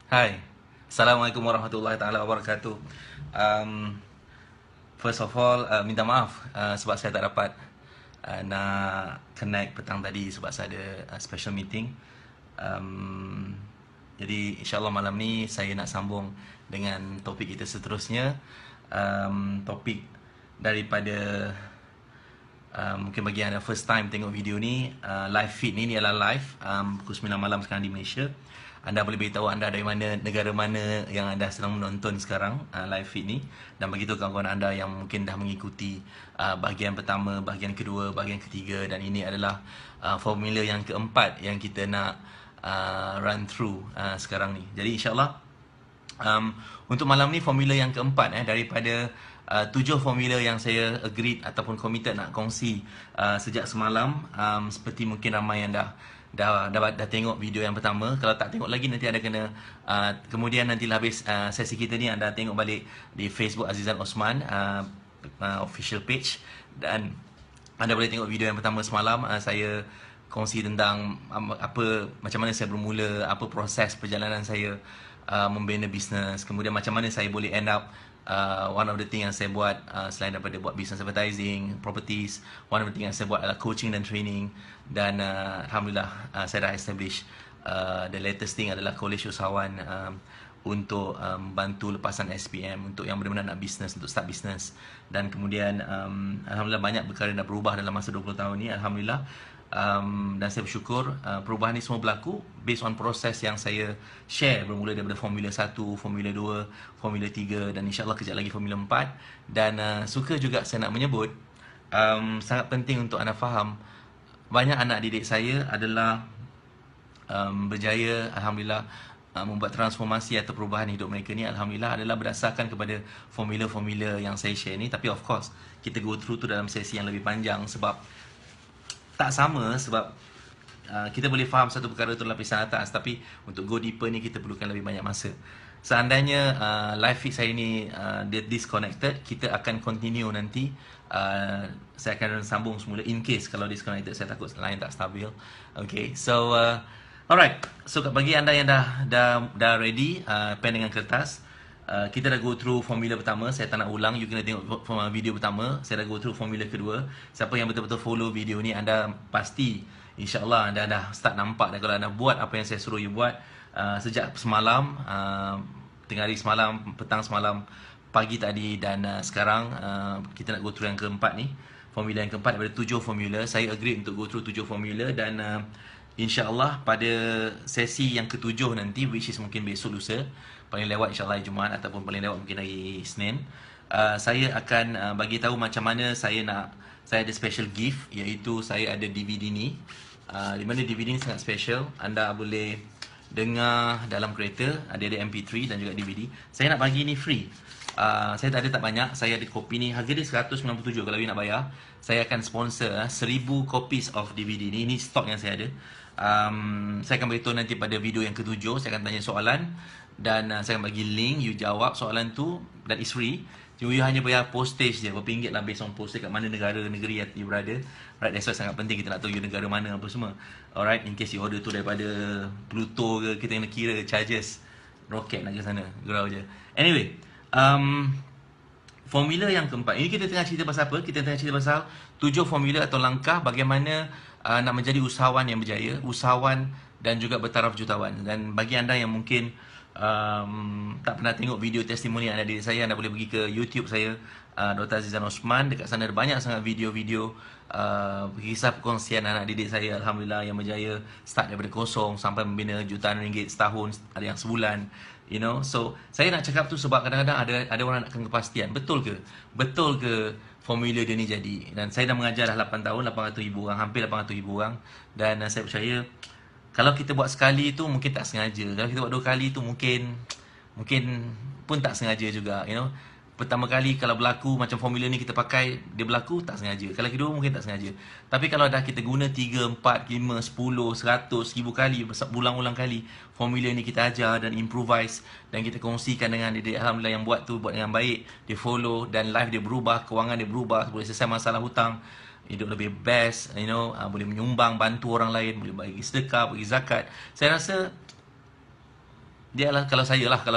Hai, Assalamualaikum warahmatullahi taala wabarakatuh. um, First of all, minta maaf sebab saya tak dapat nak connect petang tadi sebab saya ada special meeting. um, Jadi insyaAllah malam ni saya nak sambung dengan topik kita seterusnya. Topik daripada mungkin bagi anda first time tengok video ni, live feed ni adalah live pukul 9 malam sekarang di Malaysia. Anda boleh beritahu anda dari mana, negara mana yang anda sedang menonton sekarang live feed ni, dan begitu kawan-kawan anda yang mungkin dah mengikuti bahagian pertama, bahagian kedua, bahagian ketiga, dan ini adalah formula yang keempat yang kita nak run through sekarang ni. Jadi insyaAllah untuk malam ni formula yang keempat daripada 7 formula yang saya agreed ataupun committed nak kongsi sejak semalam. Seperti mungkin ramai yang dah tengok video yang pertama. Kalau tak tengok lagi nanti anda kena kemudian nantilah habis sesi kita ni anda tengok balik di Facebook Azizan Osman official page, dan anda boleh tengok video yang pertama semalam. Saya kongsi tentang macam mana saya bermula, apa proses perjalanan saya membina bisnes, kemudian macam mana saya boleh end up one of the thing yang saya buat selain daripada buat business advertising, properties, one of the thing yang saya buat adalah coaching dan training. Dan Alhamdulillah saya dah establish the latest thing adalah College Usahawan untuk bantu lepasan SPM untuk yang benar-benar nak bisnes, untuk start bisnes. Dan kemudian Alhamdulillah banyak perkara dah berubah dalam masa 20 tahun ni, Alhamdulillah. Dan saya bersyukur perubahan ni semua berlaku based on proses yang saya share, bermula daripada Formula 1, Formula 2, Formula 3, dan insyaAllah kejap lagi Formula 4. Dan suka juga saya nak menyebut, sangat penting untuk anda faham, banyak anak didik saya adalah berjaya, Alhamdulillah, membuat transformasi atau perubahan hidup mereka ni, Alhamdulillah, adalah berdasarkan kepada formula-formula yang saya share ni. Tapi of course kita go through tu dalam sesi yang lebih panjang sebab tak sama, sebab kita boleh faham satu perkara tu lapisan atas, tapi untuk go deeper ni kita perlukan lebih banyak masa. Seandainya live feed saya ni dia disconnected, kita akan continue nanti. Saya akan sambung semula. In case kalau disconnected, saya takut line tak stabil. Okay, so alright. So bagi anda yang dah ready, pen dengan kertas, kita dah go through formula pertama. Saya tak nak ulang, you kena tengok video pertama. Saya dah go through formula kedua. Siapa yang betul-betul follow video ni, anda pasti insyaAllah anda dah start nampak. Dan kalau anda buat apa yang saya suruh you buat sejak semalam, tengah hari semalam, petang semalam, pagi tadi, dan sekarang kita nak go through yang keempat ni. Formula yang keempat daripada 7 formula. Saya agree untuk go through 7 formula. Dan InsyaAllah pada sesi yang ketujuh nanti, which is mungkin besok lusa, paling lewat insyaAllah hari Jumaat, ataupun paling lewat mungkin hari Isnin, saya akan bagi tahu macam mana saya ada special gift, iaitu saya ada DVD ni. Di mana DVD ni sangat special. Anda boleh dengar dalam kereta, ada MP3 dan juga DVD. Saya nak bagi ni free. Saya tak ada tak banyak. Saya ada kopi ni, harga dia 197 kalau you nak bayar. Saya akan sponsor 1000 copies of DVD ni. Ini stok yang saya ada. Saya akan beritahu nanti pada video yang ketujuh. Saya akan tanya soalan dan saya akan bagi link, you jawab soalan tu, dan it's free. You hanya bayar postage je, berapa ringgit lah based on postage kat mana negeri you berada. Right, that's why sangat penting kita nak tahu you negara mana apa semua. Alright, in case you order tu daripada Pluto ke, kita kena kira charges roket nak ke sana, gurau je. Anyway, formula yang keempat. Ini kita tengah cerita pasal apa? Kita tengah cerita pasal 7 formula atau langkah bagaimana nak menjadi usahawan yang berjaya, usahawan dan juga bertaraf jutawan. Dan bagi anda yang mungkin tak pernah tengok video testimoni anak didik saya, anda boleh pergi ke YouTube saya, Dr. Azizan Osman. Dekat sana ada banyak sangat video-video kisah perkongsian anak didik saya, Alhamdulillah, yang berjaya start daripada kosong sampai membina jutaan ringgit setahun, ada yang sebulan, you know. So saya nak cakap tu sebab kadang-kadang ada orang nakkan kepastian, betul ke formula dia ni jadi. Dan saya dah mengajar dah 8 tahun, 800,000 orang, hampir 800,000 orang. Dan saya percaya kalau kita buat sekali tu mungkin tak sengaja, kalau kita buat 2 kali tu mungkin pun tak sengaja juga, you know. Pertama kali kalau berlaku macam formula ni kita pakai, dia berlaku tak sengaja. Kalau kedua mungkin tak sengaja. Tapi kalau dah kita guna 3, 4, 5, 10, 100, 1000 kali, berulang-ulang kali formula ni kita ajar dan improvise, dan kita kongsikan dengan dia, Alhamdulillah, yang buat tu buat dengan baik, dia follow, dan life dia berubah, kewangan dia berubah, boleh selesai masalah hutang, hidup lebih best, you know, boleh menyumbang, bantu orang lain, boleh bagi sedekah, bagi zakat. Saya rasa Dia adalah kalau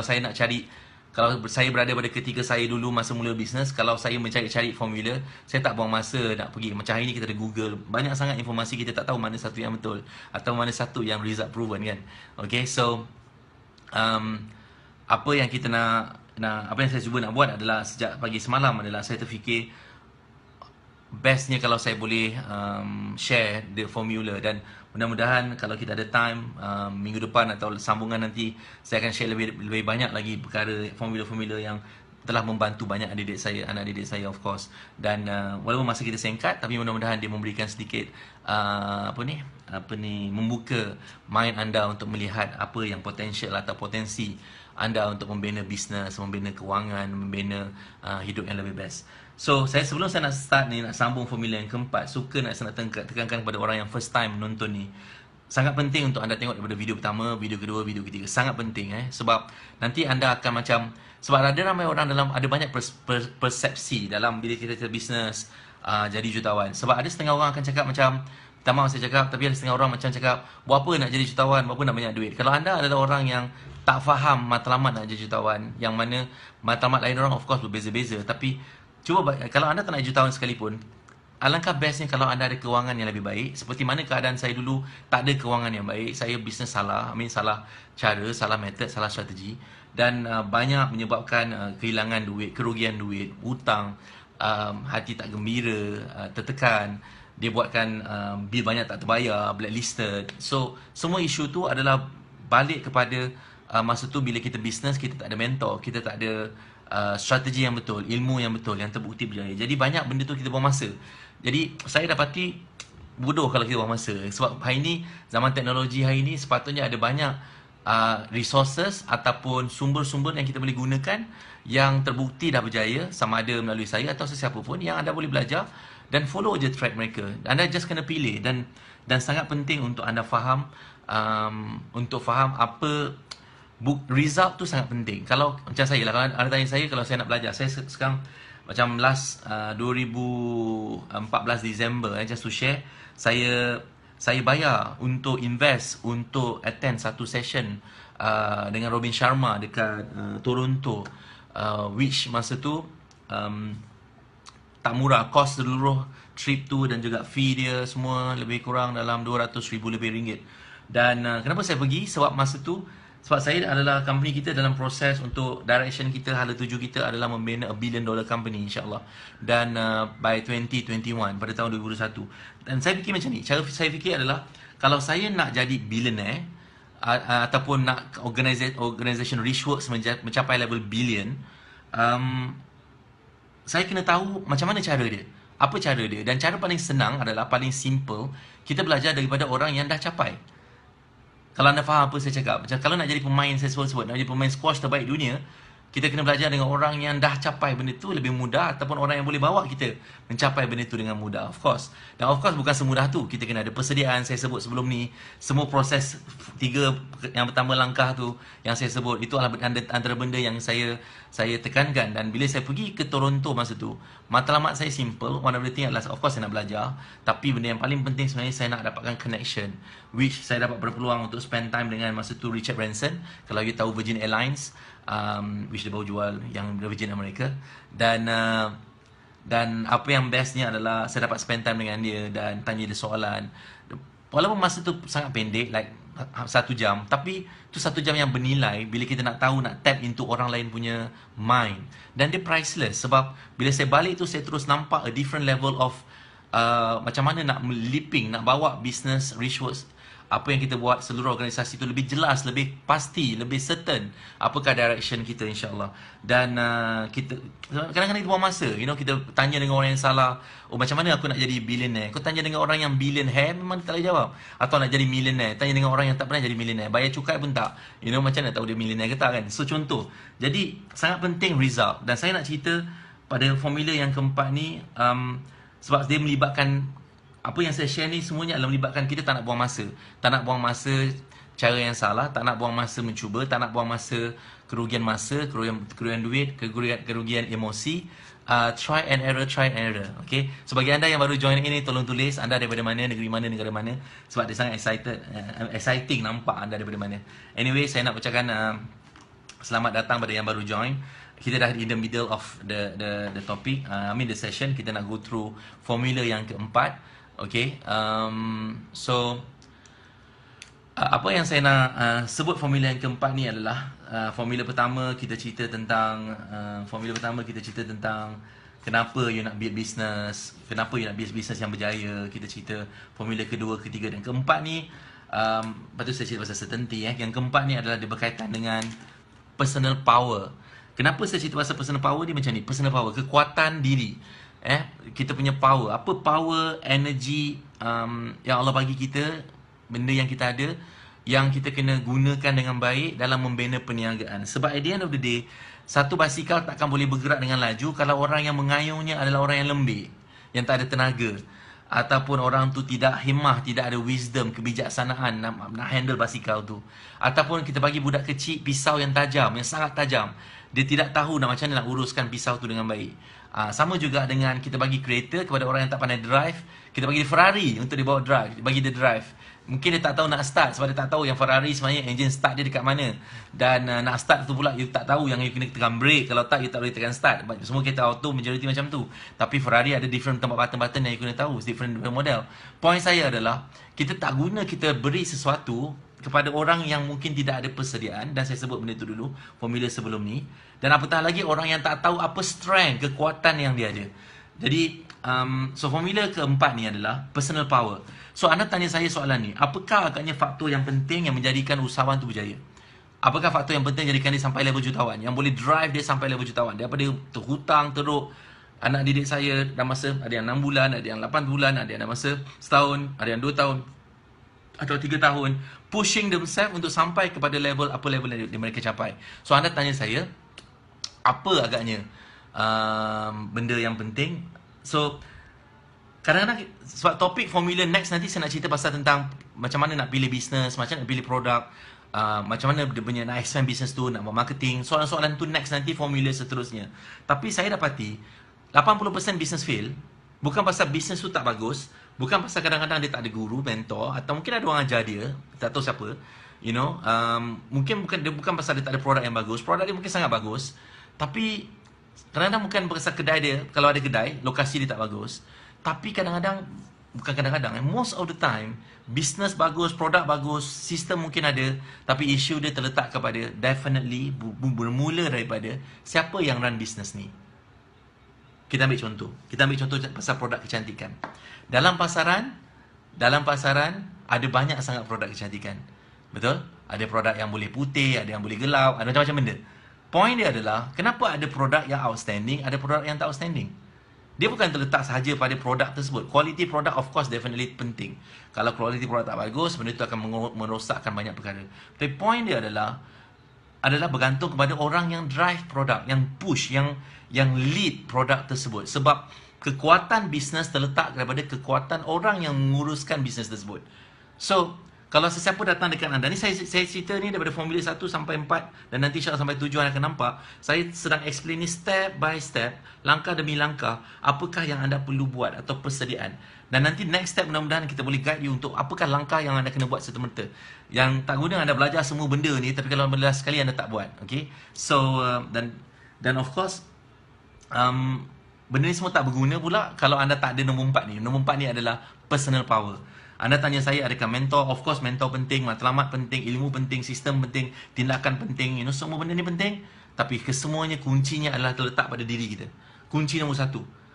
saya nak cari, kalau saya berada pada ketika saya dulu masa mula bisnes, kalau saya mencari-cari formula, saya tak buang masa nak pergi. Macam hari ni kita ada Google, banyak sangat informasi, kita tak tahu mana satu yang betul atau mana satu yang result proven kan. Okay, so apa yang kita apa yang saya cuba nak buat adalah sejak pagi semalam adalah saya terfikir bestnya kalau saya boleh share the formula, dan mudah-mudahan kalau kita ada time minggu depan atau sambungan nanti saya akan share lebih banyak lagi perkara formula-formula yang telah membantu banyak anak didik saya of course. Dan walaupun masa kita singkat, tapi mudah-mudahan dia memberikan sedikit membuka mind anda untuk melihat apa yang potensial atau potensi anda untuk membina bisnes, membina kewangan, membina hidup yang lebih best. So, sebelum saya nak start ni, nak sambung formula yang keempat, suka nak tekankan kepada orang yang first time menonton ni. Sangat penting untuk anda tengok daripada video pertama, video kedua, video ketiga. Sangat penting sebab nanti anda akan sebab ada ramai orang ada banyak persepsi dalam bila kita bisnes jadi jutawan. Sebab ada setengah orang akan cakap macam, minta maaf saya cakap, tapi ada setengah orang macam cakap, buat apa nak jadi jutawan, buat apa nak banyak duit. Kalau anda adalah orang yang tak faham matlamat nak jadi jutawan, yang mana matlamat lain orang of course berbeza-beza, tapi cuba kalau anda tak nak jutawan sekalipun, alangkah bestnya kalau anda ada kewangan yang lebih baik. Seperti mana keadaan saya dulu, tak ada kewangan yang baik. Saya bisnes salah cara, salah metod, salah strategi, dan banyak menyebabkan kehilangan duit, kerugian duit, hutang, hati tak gembira, tertekan. Dia buatkan bil banyak tak terbayar, blacklisted. So semua isu tu adalah balik kepada masa tu bila kita bisnes, kita tak ada mentor, kita tak ada strategi yang betul, ilmu yang betul, yang terbukti berjaya. Jadi banyak benda tu kita buang masa. Jadi saya dapati bodoh kalau kita buang masa. Sebab hari ni, zaman teknologi hari ni, sepatutnya ada banyak resources ataupun sumber-sumber yang kita boleh gunakan yang terbukti dah berjaya, sama ada melalui saya atau sesiapa pun, yang anda boleh belajar dan follow je track mereka. Anda just kena pilih, dan sangat penting untuk anda faham, apa result tu sangat penting. Kalau macam saya lah, kalau anda tanya saya, kalau saya nak belajar, saya sekarang macam last 2014 Disember, just to share, saya bayar untuk invest, untuk attend satu session dengan Robin Sharma dekat Toronto, which masa tu tak murah. Cost seluruh trip tu dan juga fee dia semua lebih kurang dalam 200,000 lebih ringgit. Dan kenapa saya pergi? Sebab masa tu, sebab saya adalah company kita dalam proses untuk direction kita, hala tuju kita adalah membina $1 billion company insyaAllah. Dan by 2021, pada tahun 2021. Dan saya fikir macam ni, cara saya fikir adalah, kalau saya nak jadi billionaire, ataupun nak organisation Richworks mencapai level billion, saya kena tahu macam mana cara dia, apa cara dia. Dan cara paling senang adalah, paling simple, kita belajar daripada orang yang dah capai. Kalau anda faham apa saya cakap, macam kalau nak jadi pemain, saya sebut nak jadi pemain squash terbaik dunia, kita kena belajar dengan orang yang dah capai benda tu lebih mudah, ataupun orang yang boleh bawa kita mencapai benda tu dengan mudah, of course. Dan of course bukan semudah tu, kita kena ada persediaan. Saya sebut sebelum ni, semua proses 3 yang pertama langkah tu yang saya sebut, itu adalah antara benda yang saya tekankan. Dan bila saya pergi ke Toronto masa tu, matlamat saya simple. One of the thing adalah, of course saya nak belajar, tapi benda yang paling penting sebenarnya, saya nak dapatkan connection, which saya dapat berpeluang untuk spend time dengan masa tu Richard Branson. Kalau you tahu Virgin Airlines, which dia baru jual yang Virgin America. Dan apa yang bestnya adalah, saya dapat spend time dengan dia dan tanya dia soalan. Walaupun masa tu sangat pendek, like 1 jam, tapi tu 1 jam yang bernilai bila kita nak tahu, nak tap into orang lain punya mind. Dan dia priceless. Sebab bila saya balik tu, saya terus nampak a different level of macam mana nak leaping, nak bawa business Richworks, apa yang kita buat, seluruh organisasi tu lebih jelas, lebih pasti, lebih certain apakah direction kita insyaAllah. Dan kita kadang-kadang kita buang masa, kita tanya dengan orang yang salah. Oh, macam mana aku nak jadi billionaire? Kau tanya dengan orang yang billionaire, memang tak boleh jawab. Atau nak jadi millionaire, tanya dengan orang yang tak pernah jadi millionaire, bayar cukai pun tak, macam nak tahu dia millionaire ke tak kan. So contoh, jadi sangat penting result. Dan saya nak cerita pada formula yang keempat ni, sebab dia melibatkan, apa yang saya share ni semuanya adalah melibatkan kita tak nak buang masa. Tak nak buang masa cara yang salah, tak nak buang masa mencuba, tak nak buang masa, kerugian duit, kerugian emosi, try and error, try and error. Okay. So bagi anda yang baru join ini, tolong tulis anda daripada mana, negeri mana, negara mana. Sebab dia sangat exciting nampak anda daripada mana. Anyway, saya nak ucapkan selamat datang pada yang baru join. Kita dah in the middle of the topic, the session. Kita nak go through formula yang keempat. Okay. So apa yang saya nak sebut formula yang keempat ni adalah formula pertama kita cerita tentang kenapa you nak build business, kenapa you nak build business yang berjaya. Kita cerita formula kedua, ketiga dan keempat ni. Lepas tu saya cerita pasal certainty. Yang keempat ni adalah dia berkaitan dengan personal power. Kenapa saya cerita pasal personal power ni macam ni? Personal power, kekuatan diri. Kita punya power. Apa power, energy yang Allah bagi kita, benda yang kita ada, yang kita kena gunakan dengan baik dalam membina perniagaan. Sebab at the end of the day, satu basikal takkan boleh bergerak dengan laju kalau orang yang mengayuhnya adalah orang yang lembik, yang tak ada tenaga, ataupun orang tu tidak himah, tidak ada wisdom, kebijaksanaan nak handle basikal tu. Ataupun kita bagi budak kecil pisau yang tajam, yang sangat tajam, dia tidak tahu macam mana nak uruskan pisau tu dengan baik. Sama juga dengan kita bagi kereta kepada orang yang tak pandai drive. Kita bagi dia Ferrari untuk dia bawa drive, bagi dia drive. Mungkin dia tak tahu nak start sebab dia tak tahu yang Ferrari sebenarnya engine start dia dekat mana. Dan nak start tu pula you tak tahu yang you kena tekan brake. Kalau tak you tak boleh tekan start. Semua kereta auto majority macam tu. Tapi Ferrari ada different tempat button-button yang you kena tahu, different model. Point saya adalah kita tak guna kita beri sesuatu kepada orang yang mungkin tidak ada persediaan. Dan saya sebut benda tu dulu, formula sebelum ni. Dan apatah lagi orang yang tak tahu apa strength, kekuatan yang dia ada. Jadi so formula keempat ni adalah personal power. So anda tanya saya soalan ni, apakah agaknya faktor yang penting yang menjadikan usahawan tu berjaya? Apakah faktor yang penting jadikan dia sampai level jutawan, yang boleh drive dia sampai level jutawan? Daripada terhutang teruk. Anak didik saya dah masa ada yang 6 bulan, ada yang 8 bulan, ada yang dah masa setahun, ada yang 2 tahun atau 3 tahun, pushing themselves untuk sampai kepada level apa level yang mereka capai. So anda tanya saya, apa agaknya benda yang penting? So kadang-kadang sebab topik formula next nanti saya nak cerita pasal tentang macam mana nak pilih bisnes, macam mana nak pilih produk, macam mana dia punya nak expand bisnes tu, nak buat marketing. Soalan-soalan tu next nanti, formula seterusnya. Tapi saya dapati 80% business fail bukan pasal bisnes tu tak bagus, bukan pasal kadang-kadang dia tak ada guru, mentor, atau mungkin ada orang ajar dia, tak tahu siapa, you know. Mungkin bukan pasal dia tak ada produk yang bagus. Produk dia mungkin sangat bagus, tapi kadang-kadang bukan pasal kedai dia, kalau ada kedai, lokasi dia tak bagus. Tapi kadang-kadang, bukan kadang-kadang, most of the time, business bagus, produk bagus, sistem mungkin ada, tapi isu dia terletak kepada, definitely, bermula daripada siapa yang run business ni. Kita ambil contoh pasal produk kecantikan. Dalam pasaran ada banyak sangat produk kecantikan. Betul? Ada produk yang boleh putih, ada yang boleh gelap, ada macam-macam benda. Point dia adalah, kenapa ada produk yang outstanding, ada produk yang tak outstanding? Dia bukan terletak sahaja pada produk tersebut. Quality product of course definitely penting. Kalau quality produk tak bagus, benda itu akan merosakkan banyak perkara. Tapi point dia adalah bergantung kepada orang yang drive produk, yang push, yang lead produk tersebut. Sebab kekuatan bisnes terletak daripada kekuatan orang yang menguruskan bisnes tersebut. So kalau sesiapa datang dekat anda, ni saya cerita ni daripada formula 1 sampai 4 dan nanti insyaAllah sampai 7 anda akan nampak. Saya sedang explain ni step by step, langkah demi langkah, apakah yang anda perlu buat atau persediaan. Dan nanti next step mudah-mudahan kita boleh guide you untuk apakah langkah yang anda kena buat serta-merta. Yang tak guna anda belajar semua benda ni, tapi kalau benda sekali anda tak buat. Okay? So, dan of course, benda ni semua tak berguna pula kalau anda tak ada nombor 4 ni. Nombor 4 ni adalah personal power. Anda tanya saya, adakah mentor? Of course mentor penting, matlamat penting, ilmu penting, sistem penting, tindakan penting, you know, semua benda ni penting. Tapi kesemuanya kuncinya adalah terletak pada diri kita. Kunci nombor 1.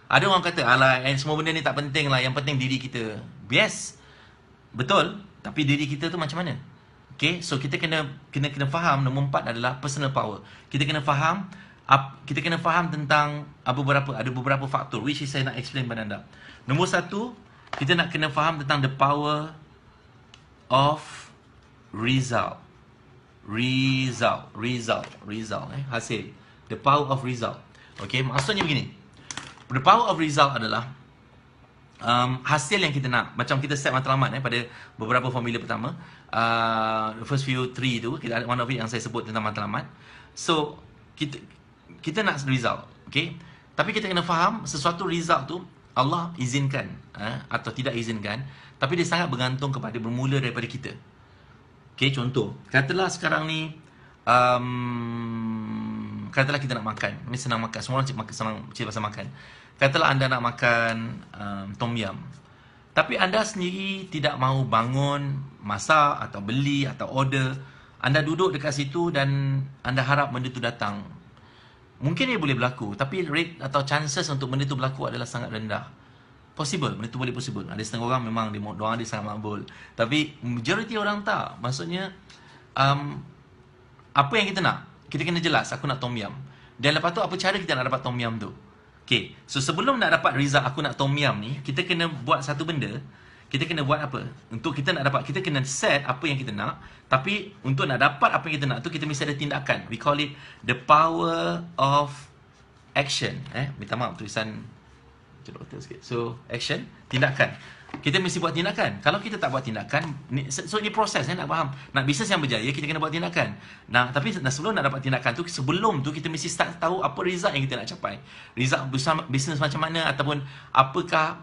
Ada orang kata, alah, semua benda ni tak penting lah, yang penting diri kita. Yes, betul. Tapi diri kita tu macam mana? Okay, so kita kena faham nombor 4 adalah personal power. Kita kena faham tentang ada beberapa faktor which is saya nak explain pada anda. Nombor 1, kita nak kena faham tentang the power of result. Hasil. The power of result. Okay, maksudnya begini. The power of result adalah hasil yang kita nak. Macam kita set matlamat pada beberapa formula pertama. The first few 3 tu, kita ada one of it yang saya sebut tentang matlamat. So, kita nak result. Okay, Tapi kita kena faham sesuatu result tu Allah izinkan atau tidak izinkan, tapi dia sangat bergantung kepada bermula daripada kita. Okay, contoh, katalah sekarang ni katalah kita nak makan. Ini senang makan. Semua orang senang cerita pasal makan. Katalah anda nak makan tom yum. Tapi anda sendiri tidak mahu bangun, masak atau beli atau order. Anda duduk dekat situ dan anda harap benda tu datang. Mungkin ia boleh berlaku, tapi rate atau chances untuk benda tu berlaku adalah sangat rendah. Possible, benda tu boleh possible. Ada setengah orang memang doa dia sangat makbul. Tapi majoriti orang tak. Maksudnya, apa yang kita nak? Kita kena jelas, aku nak tom yum. Dan lepas tu, apa cara kita nak dapat tom yum tu? Okay, so sebelum nak dapat result aku nak tom yum ni, kita kena buat satu benda. Kita kena buat apa? Untuk kita nak dapat, kita kena set apa yang kita nak. Tapi untuk nak dapat apa yang kita nak tu, kita mesti ada tindakan. We call it the power of action. Minta maaf tulisan cepat betul sikit. So, action, tindakan. Kita mesti buat tindakan. Kalau kita tak buat tindakan, so ini proses, nak faham. Nak bisnes yang berjaya, kita kena buat tindakan. Nah, tapi sebelum nak dapat tindakan tu, sebelum tu kita mesti start tahu apa result yang kita nak capai. Result bisnes macam mana, ataupun apakah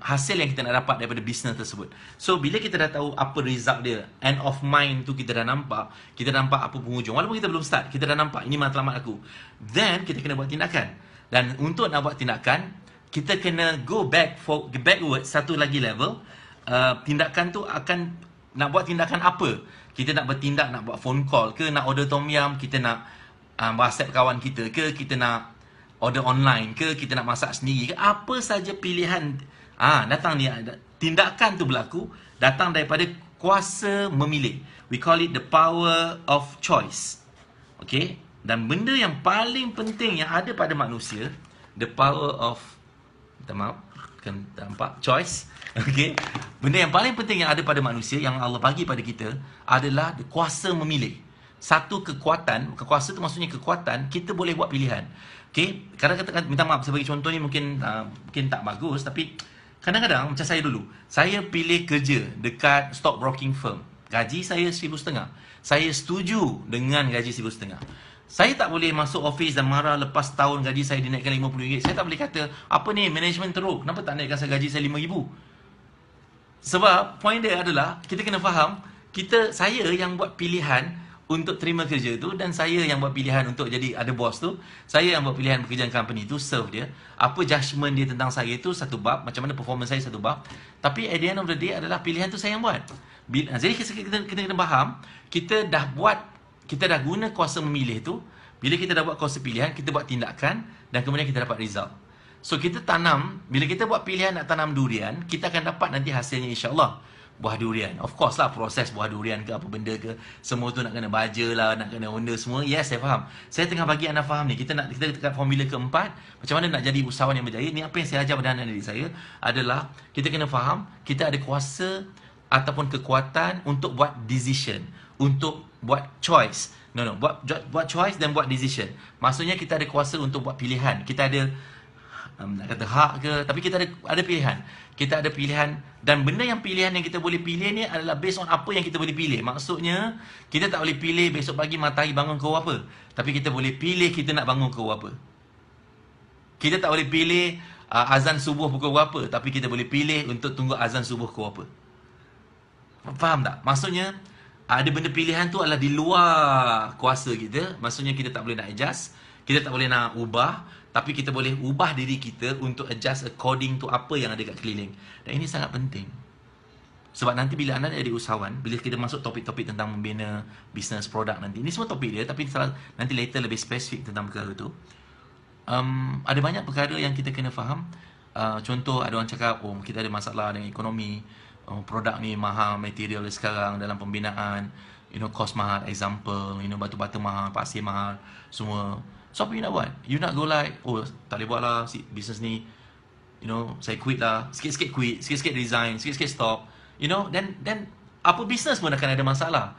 hasil yang kita nak dapat daripada bisnes tersebut. So, bila kita dah tahu apa result dia, end of mind tu kita dah nampak, kita dah nampak apa penghujung. Walaupun kita belum start, kita dah nampak ini matlamat aku. Then, kita kena buat tindakan. Dan untuk nak buat tindakan, kita kena go backward satu lagi level. Tindakan tu akan nak buat tindakan apa? Kita nak bertindak, nak buat phone call ke, nak order tom yum, kita nak WhatsApp kawan kita ke, kita nak order online ke, kita nak masak sendiri ke, apa saja pilihan. Datang ni, tindakan tu berlaku datang daripada kuasa memilih. We call it the power of choice. Okay? Dan benda yang paling penting yang ada pada manusia, the power of, maaf, kan nampak choice. Okey. Benda yang paling penting yang ada pada manusia yang Allah bagi pada kita adalah kuasa memilih. Satu kekuatan, kekuasa tu maksudnya kekuatan kita boleh buat pilihan. Okey, kadang-kadang minta maaf saya bagi contoh ni mungkin tak bagus, tapi kadang-kadang macam saya dulu. Saya pilih kerja dekat stockbroking firm. Gaji saya RM1,500. Saya setuju dengan gaji RM1,500. Saya tak boleh masuk office dan marah lepas tahun gaji saya dinaikkan RM50. Saya tak boleh kata, apa ni, management teruk, kenapa tak naikkan gaji saya RM5,000? Sebab, point dia adalah, kita kena faham, saya yang buat pilihan untuk terima kerja tu, dan saya yang buat pilihan untuk jadi ada bos tu, saya yang buat pilihan pekerjaan company tu, serve dia. Apa judgement dia tentang saya tu, satu bab, macam mana performance saya, satu bab. Tapi at the end of the day adalah pilihan tu saya yang buat. Jadi kita kena faham, kita dah guna kuasa memilih tu. Bila kita dah buat kuasa pilihan, kita buat tindakan dan kemudian kita dapat result. So kita tanam, bila kita buat pilihan nak tanam durian, kita akan dapat nanti hasilnya insya-Allah buah durian. Of course lah, proses buah durian ke apa benda ke, semua tu nak kena baja lah, nak kena onda semua. Yes, saya faham. Saya tengah bagi anda faham ni. Kita dekat formula keempat, macam mana nak jadi usahawan yang berjaya. Ni apa yang saya ajar pada anak didik saya adalah kita kena faham kita ada kuasa ataupun kekuatan untuk buat decision, untuk buat choice. Buat choice dan buat decision. Maksudnya kita ada kuasa untuk buat pilihan. Kita ada nak kata hak ke, tapi kita ada pilihan. Kita ada pilihan, dan benda yang pilihan yang kita boleh pilih ni adalah based on apa yang kita boleh pilih. Maksudnya kita tak boleh pilih besok pagi matahari bangun pukul apa, tapi kita boleh pilih kita nak bangun pukul apa. Kita tak boleh pilih azan subuh pukul berapa, tapi kita boleh pilih untuk tunggu azan subuh pukul apa. Faham tak? Maksudnya ada benda pilihan tu adalah di luar kuasa kita. Maksudnya kita tak boleh nak adjust, kita tak boleh nak ubah, tapi kita boleh ubah diri kita untuk adjust according to apa yang ada kat keliling. Dan ini sangat penting. Sebab nanti bila anda jadi usahawan, bila kita masuk topik-topik tentang membina bisnes produk nanti, ini semua topik dia, tapi nanti later lebih spesifik tentang perkara tu. Ada banyak perkara yang kita kena faham. Contoh, ada orang cakap, kita ada masalah dengan ekonomi, produk ni mahal, material sekarang dalam pembinaan, cost mahal, example, batu-batu mahal, pasir mahal, semua. So apa you nak buat? You nak go like, tak boleh buat lah business ni, saya quit lah, sikit-sikit quit, sikit-sikit resign, sikit-sikit stop, then apa business pun akan ada masalah.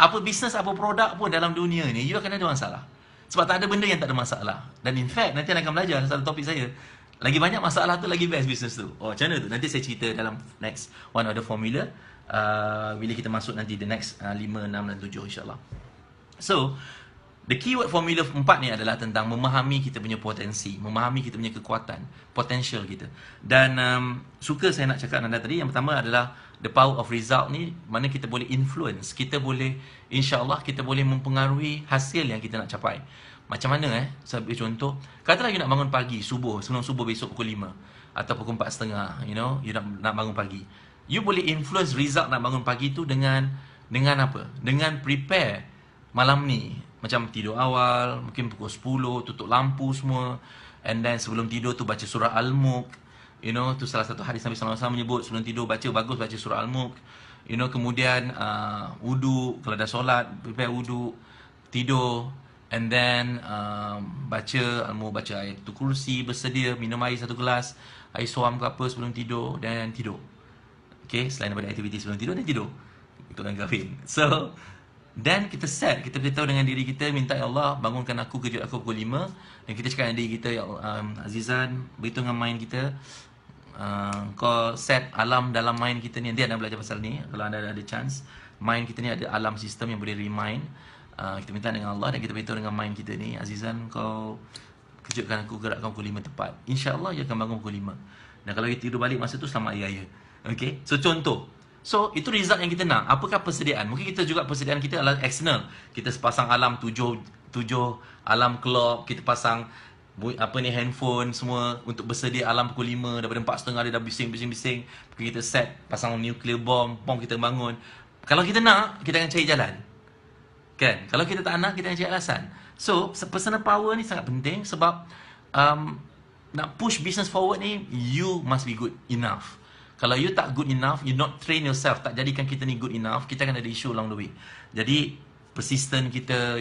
Apa business, apa produk pun dalam dunia ni, you akan ada masalah. Sebab tak ada benda yang tak ada masalah. Dan in fact, nanti anda akan belajar satu topik saya, lagi banyak masalah tu, lagi best business tu. Macam mana tu? Nanti saya cerita dalam next one of the formula, bila kita masuk nanti the next 5, 6 dan 7 insyaAllah. So, The keyword formula 4 ni adalah tentang memahami kita punya potensi, memahami kita punya kekuatan, potential kita. Dan suka saya nak cakap anda tadi, yang pertama adalah the power of result ni, mana kita boleh influence, kita boleh, insya-Allah kita boleh mempengaruhi hasil yang kita nak capai. Macam mana saya beri contoh, katalah you nak bangun pagi, subuh, sebelum subuh besok pukul 5 atau pukul 4.30, you nak bangun pagi. You boleh influence result nak bangun pagi tu dengan apa? Dengan prepare malam ni. Macam tidur awal, mungkin pukul 10, tutup lampu semua. And then sebelum tidur tu baca surah Al-Mulk. Tu salah satu hadis Nabi SAW menyebut, sebelum tidur bagus baca surah Al-Mulk. Kemudian wudu, kalau dah solat, prepare wudu, tidur. And then baca Al-Mulk, baca ayat tu kursi, bersedia, minum air 1 gelas, air suam ke apa sebelum tidur, dan tidur. Okay, selain daripada aktiviti sebelum tidur, dan tidur. Untuk orang kahwin. So, dan kita set, kita beritahu dengan diri kita, minta ya Allah bangunkan aku, kejut aku pukul 5. Dan kita cakap dengan diri kita, ya Azizan, beritahu dengan mind kita, kau set alarm dalam mind kita ni. Nanti anda belajar pasal ni, kalau anda ada chance. Mind kita ni ada alarm system yang boleh remind. Kita minta dengan Allah dan kita beritahu dengan mind kita ni, Azizan, kau kejutkan aku, gerakkan pukul 5 tepat. InsyaAllah dia akan bangun pukul 5. Dan kalau kita tidur balik masa tu, selamat hari raya. Okay, so contoh. So, itu result yang kita nak. Apakah persediaan? Mungkin kita juga persediaan kita adalah external. Kita pasang alarm 7 alarm clock, kita pasang handphone semua untuk bersedia alarm pukul 5, daripada 4.30 dia dah bising. Kita set, pasang nuclear bomb, kita bangun. Kalau kita nak, kita akan cari jalan. Kan? Kalau kita tak nak, kita akan cari alasan. So, personal power ni sangat penting sebab nak push business forward ni, you must be good enough. Kalau you tak good enough, you not train yourself, tak jadikan kita ni good enough, kita akan ada issue along the way. Jadi, persistent kita,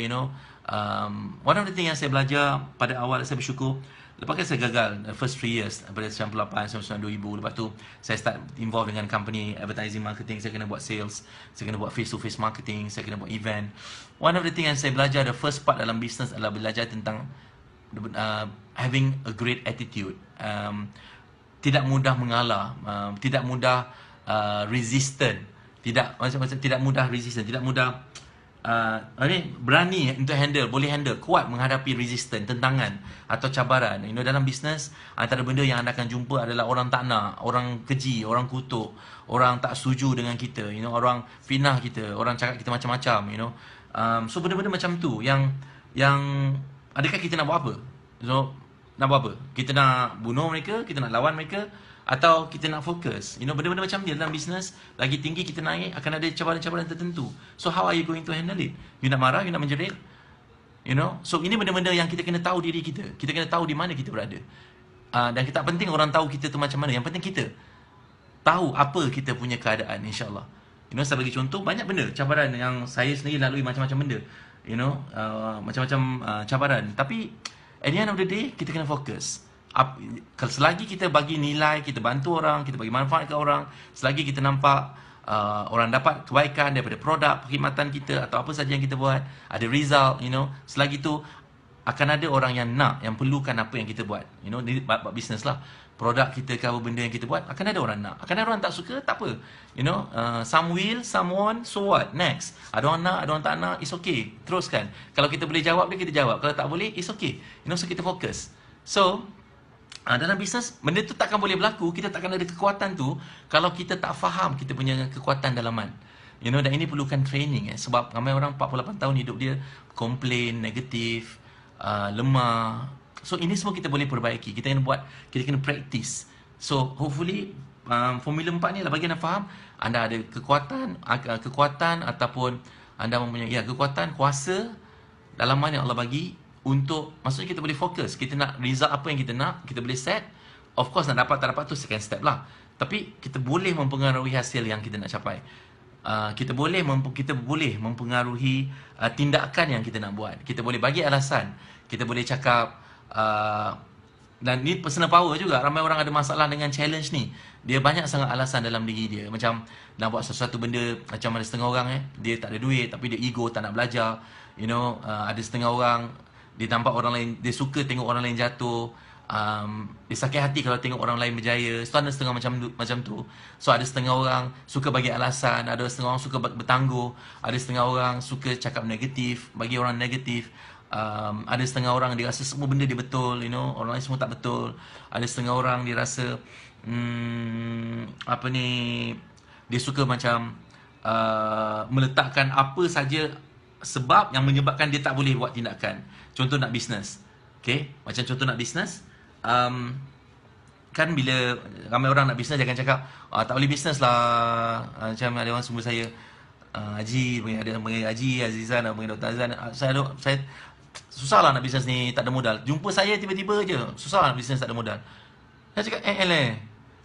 one of the thing yang saya belajar pada awal, saya bersyukur, lepas kan saya gagal, the first 3 years, daripada 98, 99, 2000, lepas tu, saya start involved dengan company, advertising, marketing, saya kena buat sales, saya kena buat face-to-face marketing, saya kena buat event. One of the thing yang saya belajar, the first part dalam business adalah belajar tentang having a great attitude. Tidak mudah mengalah, tidak mudah resistant, tidak mudah resistant, tidak mudah berani untuk handle, boleh handle, kuat menghadapi resistant, tentangan atau cabaran. Dalam bisnes, antara benda yang anda akan jumpa adalah orang tak nak, orang keji, orang kutuk, orang tak setuju dengan kita, orang fitnah kita, orang cakap kita macam-macam, so benda-benda macam tu yang adakah kita nak buat apa? So nak buat apa? Kita nak bunuh mereka, kita nak lawan mereka, atau kita nak fokus? Benda-benda macam ni dalam bisnes, lagi tinggi kita naik, akan ada cabaran-cabaran tertentu. So how are you going to handle it? You nak marah, you nak menjerit? So ini benda-benda yang kita kena tahu diri kita. Kita kena tahu di mana kita berada. Dan kita tak penting orang tahu kita tu macam mana. Yang penting kita tahu apa kita punya keadaan, insyaAllah. Saya bagi contoh, banyak benda, cabaran yang saya sendiri lalui, macam-macam benda. Macam-macam cabaran. Tapi at the end of the day, kita kena fokus. Selagi kita bagi nilai, kita bantu orang, kita bagi manfaat ke orang, selagi kita nampak orang dapat kebaikan daripada produk, perkhidmatan kita atau apa saja yang kita buat, ada result, selagi tu akan ada orang yang nak, yang perlukan apa yang kita buat. Ni bab bisnes lah. Produk kita ke apa benda yang kita buat, akan ada orang nak. Akan ada orang tak suka, tak apa. Some will, some won't, so what? Next. Ada orang nak, ada orang tak nak, it's okay. Teruskan. Kalau kita boleh jawab dia, kita jawab. Kalau tak boleh, it's okay. So kita fokus. So, dalam bisnes, benda tu takkan boleh berlaku, kita takkan ada kekuatan tu kalau kita tak faham kita punya kekuatan dalaman. Dan ini perlukan training. Sebab ramai orang 48 tahun hidup dia komplain, negatif, lemah. So ini semua kita boleh perbaiki. Kita kena buat, kita kena practice. So hopefully formula 4 ni lah bagi anda faham, anda ada kekuatan ataupun anda mempunyai kekuatan, kuasa dalaman yang Allah bagi untuk, maksudnya kita boleh fokus. Kita nak result apa yang kita nak, kita boleh set. Of course nak dapat tak dapat tu second step lah. Tapi kita boleh mempengaruhi hasil yang kita nak capai. Kita boleh mempengaruhi tindakan yang kita nak buat. Kita boleh bagi alasan. Kita boleh cakap, dan ni personal power juga. Ramai orang ada masalah dengan challenge ni. Dia banyak sangat alasan dalam diri dia. Macam nak buat sesuatu benda, macam ada setengah orang dia tak ada duit tapi dia ego, tak nak belajar. Ada setengah orang, dia nampak orang lain, dia suka tengok orang lain jatuh. Dia sakit hati kalau tengok orang lain berjaya. So ada setengah macam tu. So ada setengah orang suka bagi alasan, ada setengah orang suka bertangguh, ada setengah orang suka cakap negatif, bagi orang negatif, Ada setengah orang dia rasa semua benda dia betul, you know, orang lain semua tak betul. Ada setengah orang dia rasa apa ni, dia suka macam meletakkan apa saja sebab yang menyebabkan dia tak boleh buat tindakan. Contoh nak bisnes, okay, macam contoh nak bisnes, kan bila ramai orang nak bisnes dia akan cakap tak boleh bisnes lah. Macam ada orang sumber saya, Haji, ada yang panggil Haji Azizan, ada yang panggil Dr. Azizan, saya susah lah nak bisnes ni, tak ada modal. Jumpa saya tiba-tiba je, susah lah nak bisnes tak ada modal. Saya cakap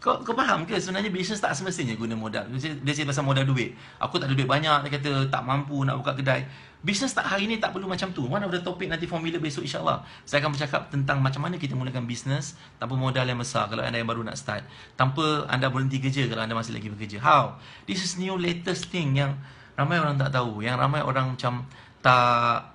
kau faham ke sebenarnya bisnes tak semestinya guna modal. Dia cakap pasal modal duit. Aku tak ada duit banyak, dia kata tak mampu nak buka kedai. Bisnes tak hari ni tak perlu macam tu. One of the topic nanti formula besok insyaAllah, saya akan bercakap tentang macam mana kita mulakan bisnes tanpa modal yang besar kalau anda yang baru nak start, tanpa anda berhenti kerja kalau anda masih lagi bekerja. How? This is new latest thing yang ramai orang tak tahu, yang ramai orang macam tak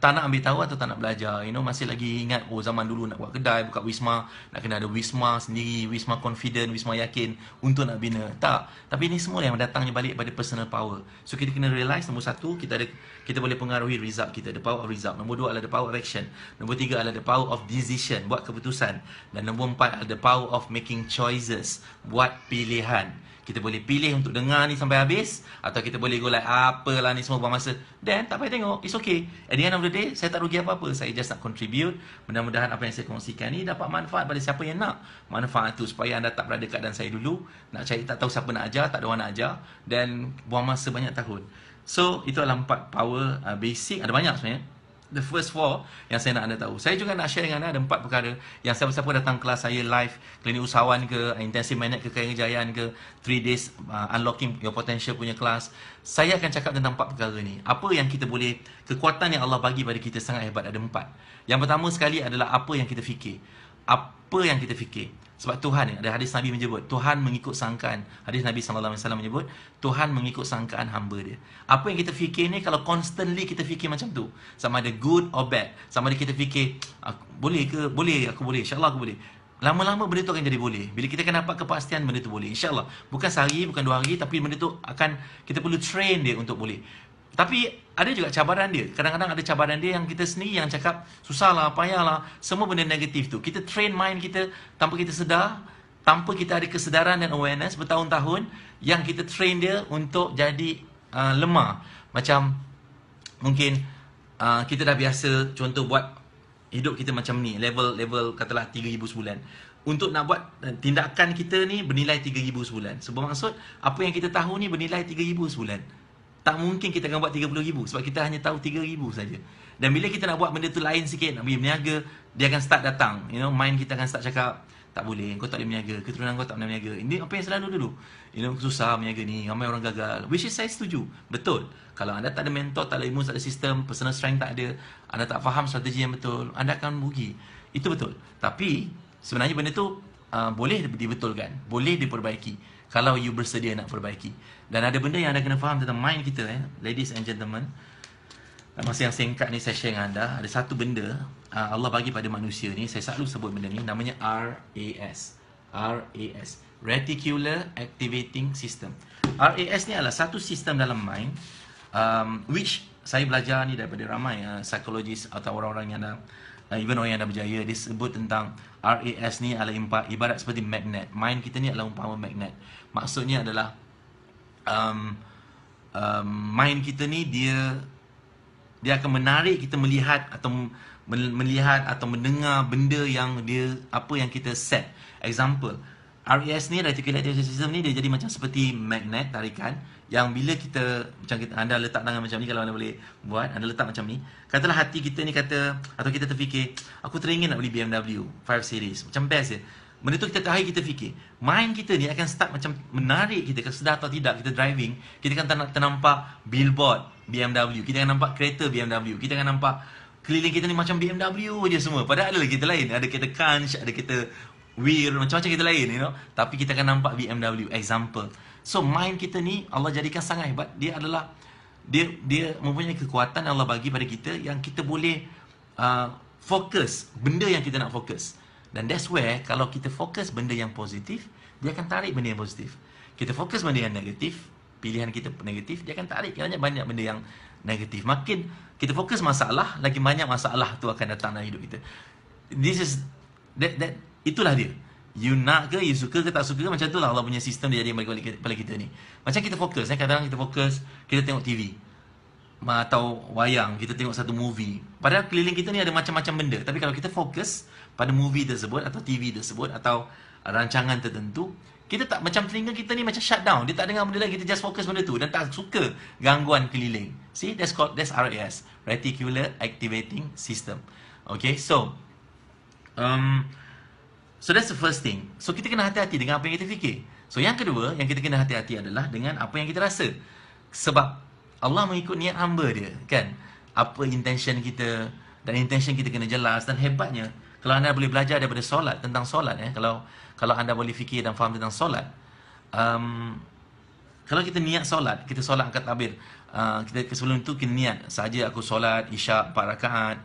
nak ambil tahu atau tak nak belajar, you know, masih lagi ingat zaman dulu nak buat kedai, buka Wisma, nak kena ada Wisma sendiri, Wisma confident, Wisma yakin untuk nak bina. Tak, tapi ini semua yang datangnya balik pada personal power. So kita kena realize, nombor satu, kita boleh pengaruhi result kita, the power of result. Nombor dua adalah the power of action. Nombor tiga adalah the power of decision, buat keputusan. Dan nombor empat adalah the power of making choices, buat pilihan. Kita boleh pilih untuk dengar ni sampai habis, atau kita boleh go like apalah ni semua buang masa. Then tak payah tengok, it's okay. At the end of the day, saya tak rugi apa-apa. Saya just nak contribute. Mudah-mudahan apa yang saya kongsikan ni dapat manfaat pada siapa yang nak manfaat tu, supaya anda tak berada dekat dan saya dulu nak cari, tak tahu siapa nak ajar, tak ada orang nak ajar, dan buang masa banyak tahun. So itu adalah 4 power basic. Ada banyak sebenarnya, the first 4 yang saya nak anda tahu. Saya juga nak share dengan anda, ada 4 perkara yang siapa-siapa datang kelas saya live, klinik usahawan ke, intensive magnet ke, kejayaan ke, 3 days unlocking your potential punya kelas, saya akan cakap tentang 4 perkara ni. Apa yang kita boleh, kekuatan yang Allah bagi pada kita sangat hebat. Ada 4. Yang pertama sekali adalah apa yang kita fikir. Apa yang kita fikir. Sebab Tuhan, ada hadis Nabi menyebut, Tuhan mengikut sangkaan. Hadis Nabi SAW menyebut, Tuhan mengikut sangkaan hamba dia. Apa yang kita fikir ni, kalau constantly kita fikir macam tu, sama ada good or bad, sama ada kita fikir, boleh ke? Boleh, aku boleh, insyaAllah aku boleh. Lama-lama benda tu akan jadi boleh. Bila kita akan dapat kepastian benda tu boleh, insyaAllah. Bukan sehari, bukan 2 hari, tapi benda tu akan, kita perlu train dia untuk boleh. Tapi ada juga cabaran dia. Kadang-kadang ada cabaran dia yang kita sendiri yang cakap, susahlah, payahlah, semua benda negatif tu. Kita train mind kita tanpa kita sedar, tanpa kita ada kesedaran dan awareness bertahun-tahun, yang kita train dia untuk jadi lemah. Macam mungkin kita dah biasa, contoh buat hidup kita macam ni, level katalah 3,000 sebulan. Untuk nak buat tindakan kita ni bernilai 3,000 sebulan. Sebab maksud, apa yang kita tahu ni bernilai 3,000 sebulan. Tak mungkin kita akan buat 30,000 sebab kita hanya tahu 3,000 saja. Dan bila kita nak buat benda tu lain sikit, nak pergi berniaga, dia akan start datang. You know, mind kita akan start cakap, tak boleh, kau tak boleh berniaga, keturunan kau tak boleh berniaga. Ini apa yang selalu dulu. You know, susah berniaga ni, ramai orang gagal. Which is saya setuju. Betul. Kalau anda tak ada mentor, tak ada ilmu, tak ada sistem, personal strength tak ada, anda tak faham strategi yang betul, anda akan rugi. Itu betul. Tapi sebenarnya benda tu boleh dibetulkan, boleh diperbaiki kalau you bersedia nak perbaiki. Dan ada benda yang anda kena faham tentang mind kita, ladies and gentlemen. Masa yang singkat ni saya share dengan anda, ada satu benda Allah bagi pada manusia ni, saya selalu sebut benda ni, namanya RAS. RAS, Reticular Activating System. RAS ni adalah satu sistem dalam mind, which saya belajar ni daripada ramai psikologis atau orang-orang yang dah, even orang yang dah berjaya, dia sebut tentang RAS ni adalah ibarat seperti magnet. Mind kita ni adalah umpama magnet. Maksudnya adalah mind kita ni dia akan menarik kita melihat atau mendengar benda yang apa yang kita set. Example, RAS ni, Reticular Activating System ni, dia jadi macam seperti magnet, tarikan, yang bila anda letak tangan macam ni, kalau anda boleh buat, anda letak macam ni, katalah hati kita ni atau kita terfikir, aku teringin nak beli BMW 5 Series, macam best je. Benda tu kita hari kita fikir, mind kita ni akan start macam menarik kita, sedar atau tidak, kita driving, kita akan ternampak billboard BMW, kita akan nampak kereta BMW, kita akan nampak keliling kita ni macam BMW je semua. Padahal ada lagi kita lain, ada kereta Kanch, ada kereta Weir, macam-macam kita lain, you know. Tapi kita akan nampak BMW, example. So mind kita ni Allah jadikan sangat hebat. Dia adalah dia mempunyai kekuatan Allah bagi pada kita, yang kita boleh fokus benda yang kita nak fokus. Dan that's where, kalau kita fokus benda yang positif, dia akan tarik benda yang positif. Kita fokus benda yang negatif, pilihan kita negatif, dia akan tarik banyak benda yang negatif. Makin kita fokus masalah, lagi banyak masalah tu akan datang dalam hidup kita. This is that itulah dia. You nak ke, you suka ke tak suka ke, macam tu lah Allah punya sistem dia jadi bagi kita ni. Macam kita fokus, kadang-kadang kita fokus, kita tengok TV atau wayang, kita tengok satu movie. Padahal keliling kita ni ada macam-macam benda. Tapi kalau kita fokus pada movie tersebut atau TV tersebut atau rancangan tertentu, kita tak, macam telinga kita ni macam shut down. Dia tak dengar benda lain, kita just fokus benda tu dan tak suka gangguan keliling. See, that's RAS, Reticular Activating System. Okay, so that's the first thing. So kita kena hati-hati dengan apa yang kita fikir. So yang kedua yang kita kena hati-hati adalah dengan apa yang kita rasa. Sebab Allah mengikut niat hamba dia, kan? Apa intention kita, dan intention kita kena jelas. Dan hebatnya, kalau anda boleh belajar daripada solat, tentang solat, kalau anda boleh fikir dan faham tentang solat, kalau kita niat solat, kita solat angkat tabir, kita sebelum itu kita niat saja aku solat isyak 4 rakaat,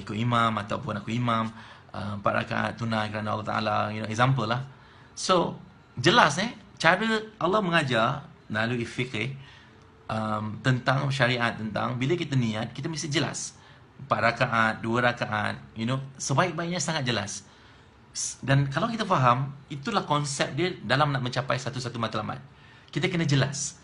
ikut imam ataupun aku imam 4 rakaat tunai kerana Allah Ta'ala, example lah. So jelas cara Allah mengajar melalui fikir tentang syariat, tentang bila kita niat, kita mesti jelas 4 rakaat, 2 rakaat, sebaik-baiknya sangat jelas. Dan kalau kita faham, itulah konsep dia dalam nak mencapai satu-satu matlamat. Kita kena jelas,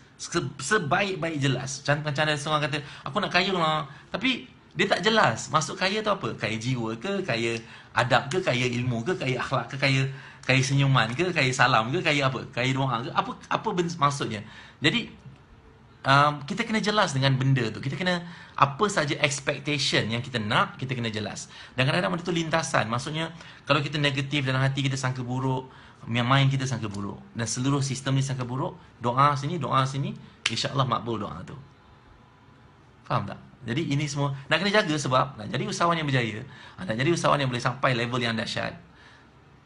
sebaik-baik jelas. Macam ada seorang kata, aku nak kaya lah, tapi dia tak jelas maksud kaya tu apa. Kaya jiwa ke, kaya adab ke, kaya ilmu ke, kaya akhlak ke, kaya senyuman ke, kaya salam ke, kaya apa, kaya doa ke, apa maksudnya. Jadi kita kena jelas dengan benda tu. Kita kena, apa saja expectation yang kita nak, kita kena jelas. Dan kadang-kadang benda tu lintasan. Maksudnya, kalau kita negatif dalam hati kita sangka buruk, mind kita sangka buruk, dan seluruh sistem ni sangka buruk, doa sini, insya-Allah makbul doa tu. Faham tak? Jadi ini semua nak kena jaga, sebab nak jadi usahawan yang berjaya, nak jadi usahawan yang boleh sampai level yang dahsyat,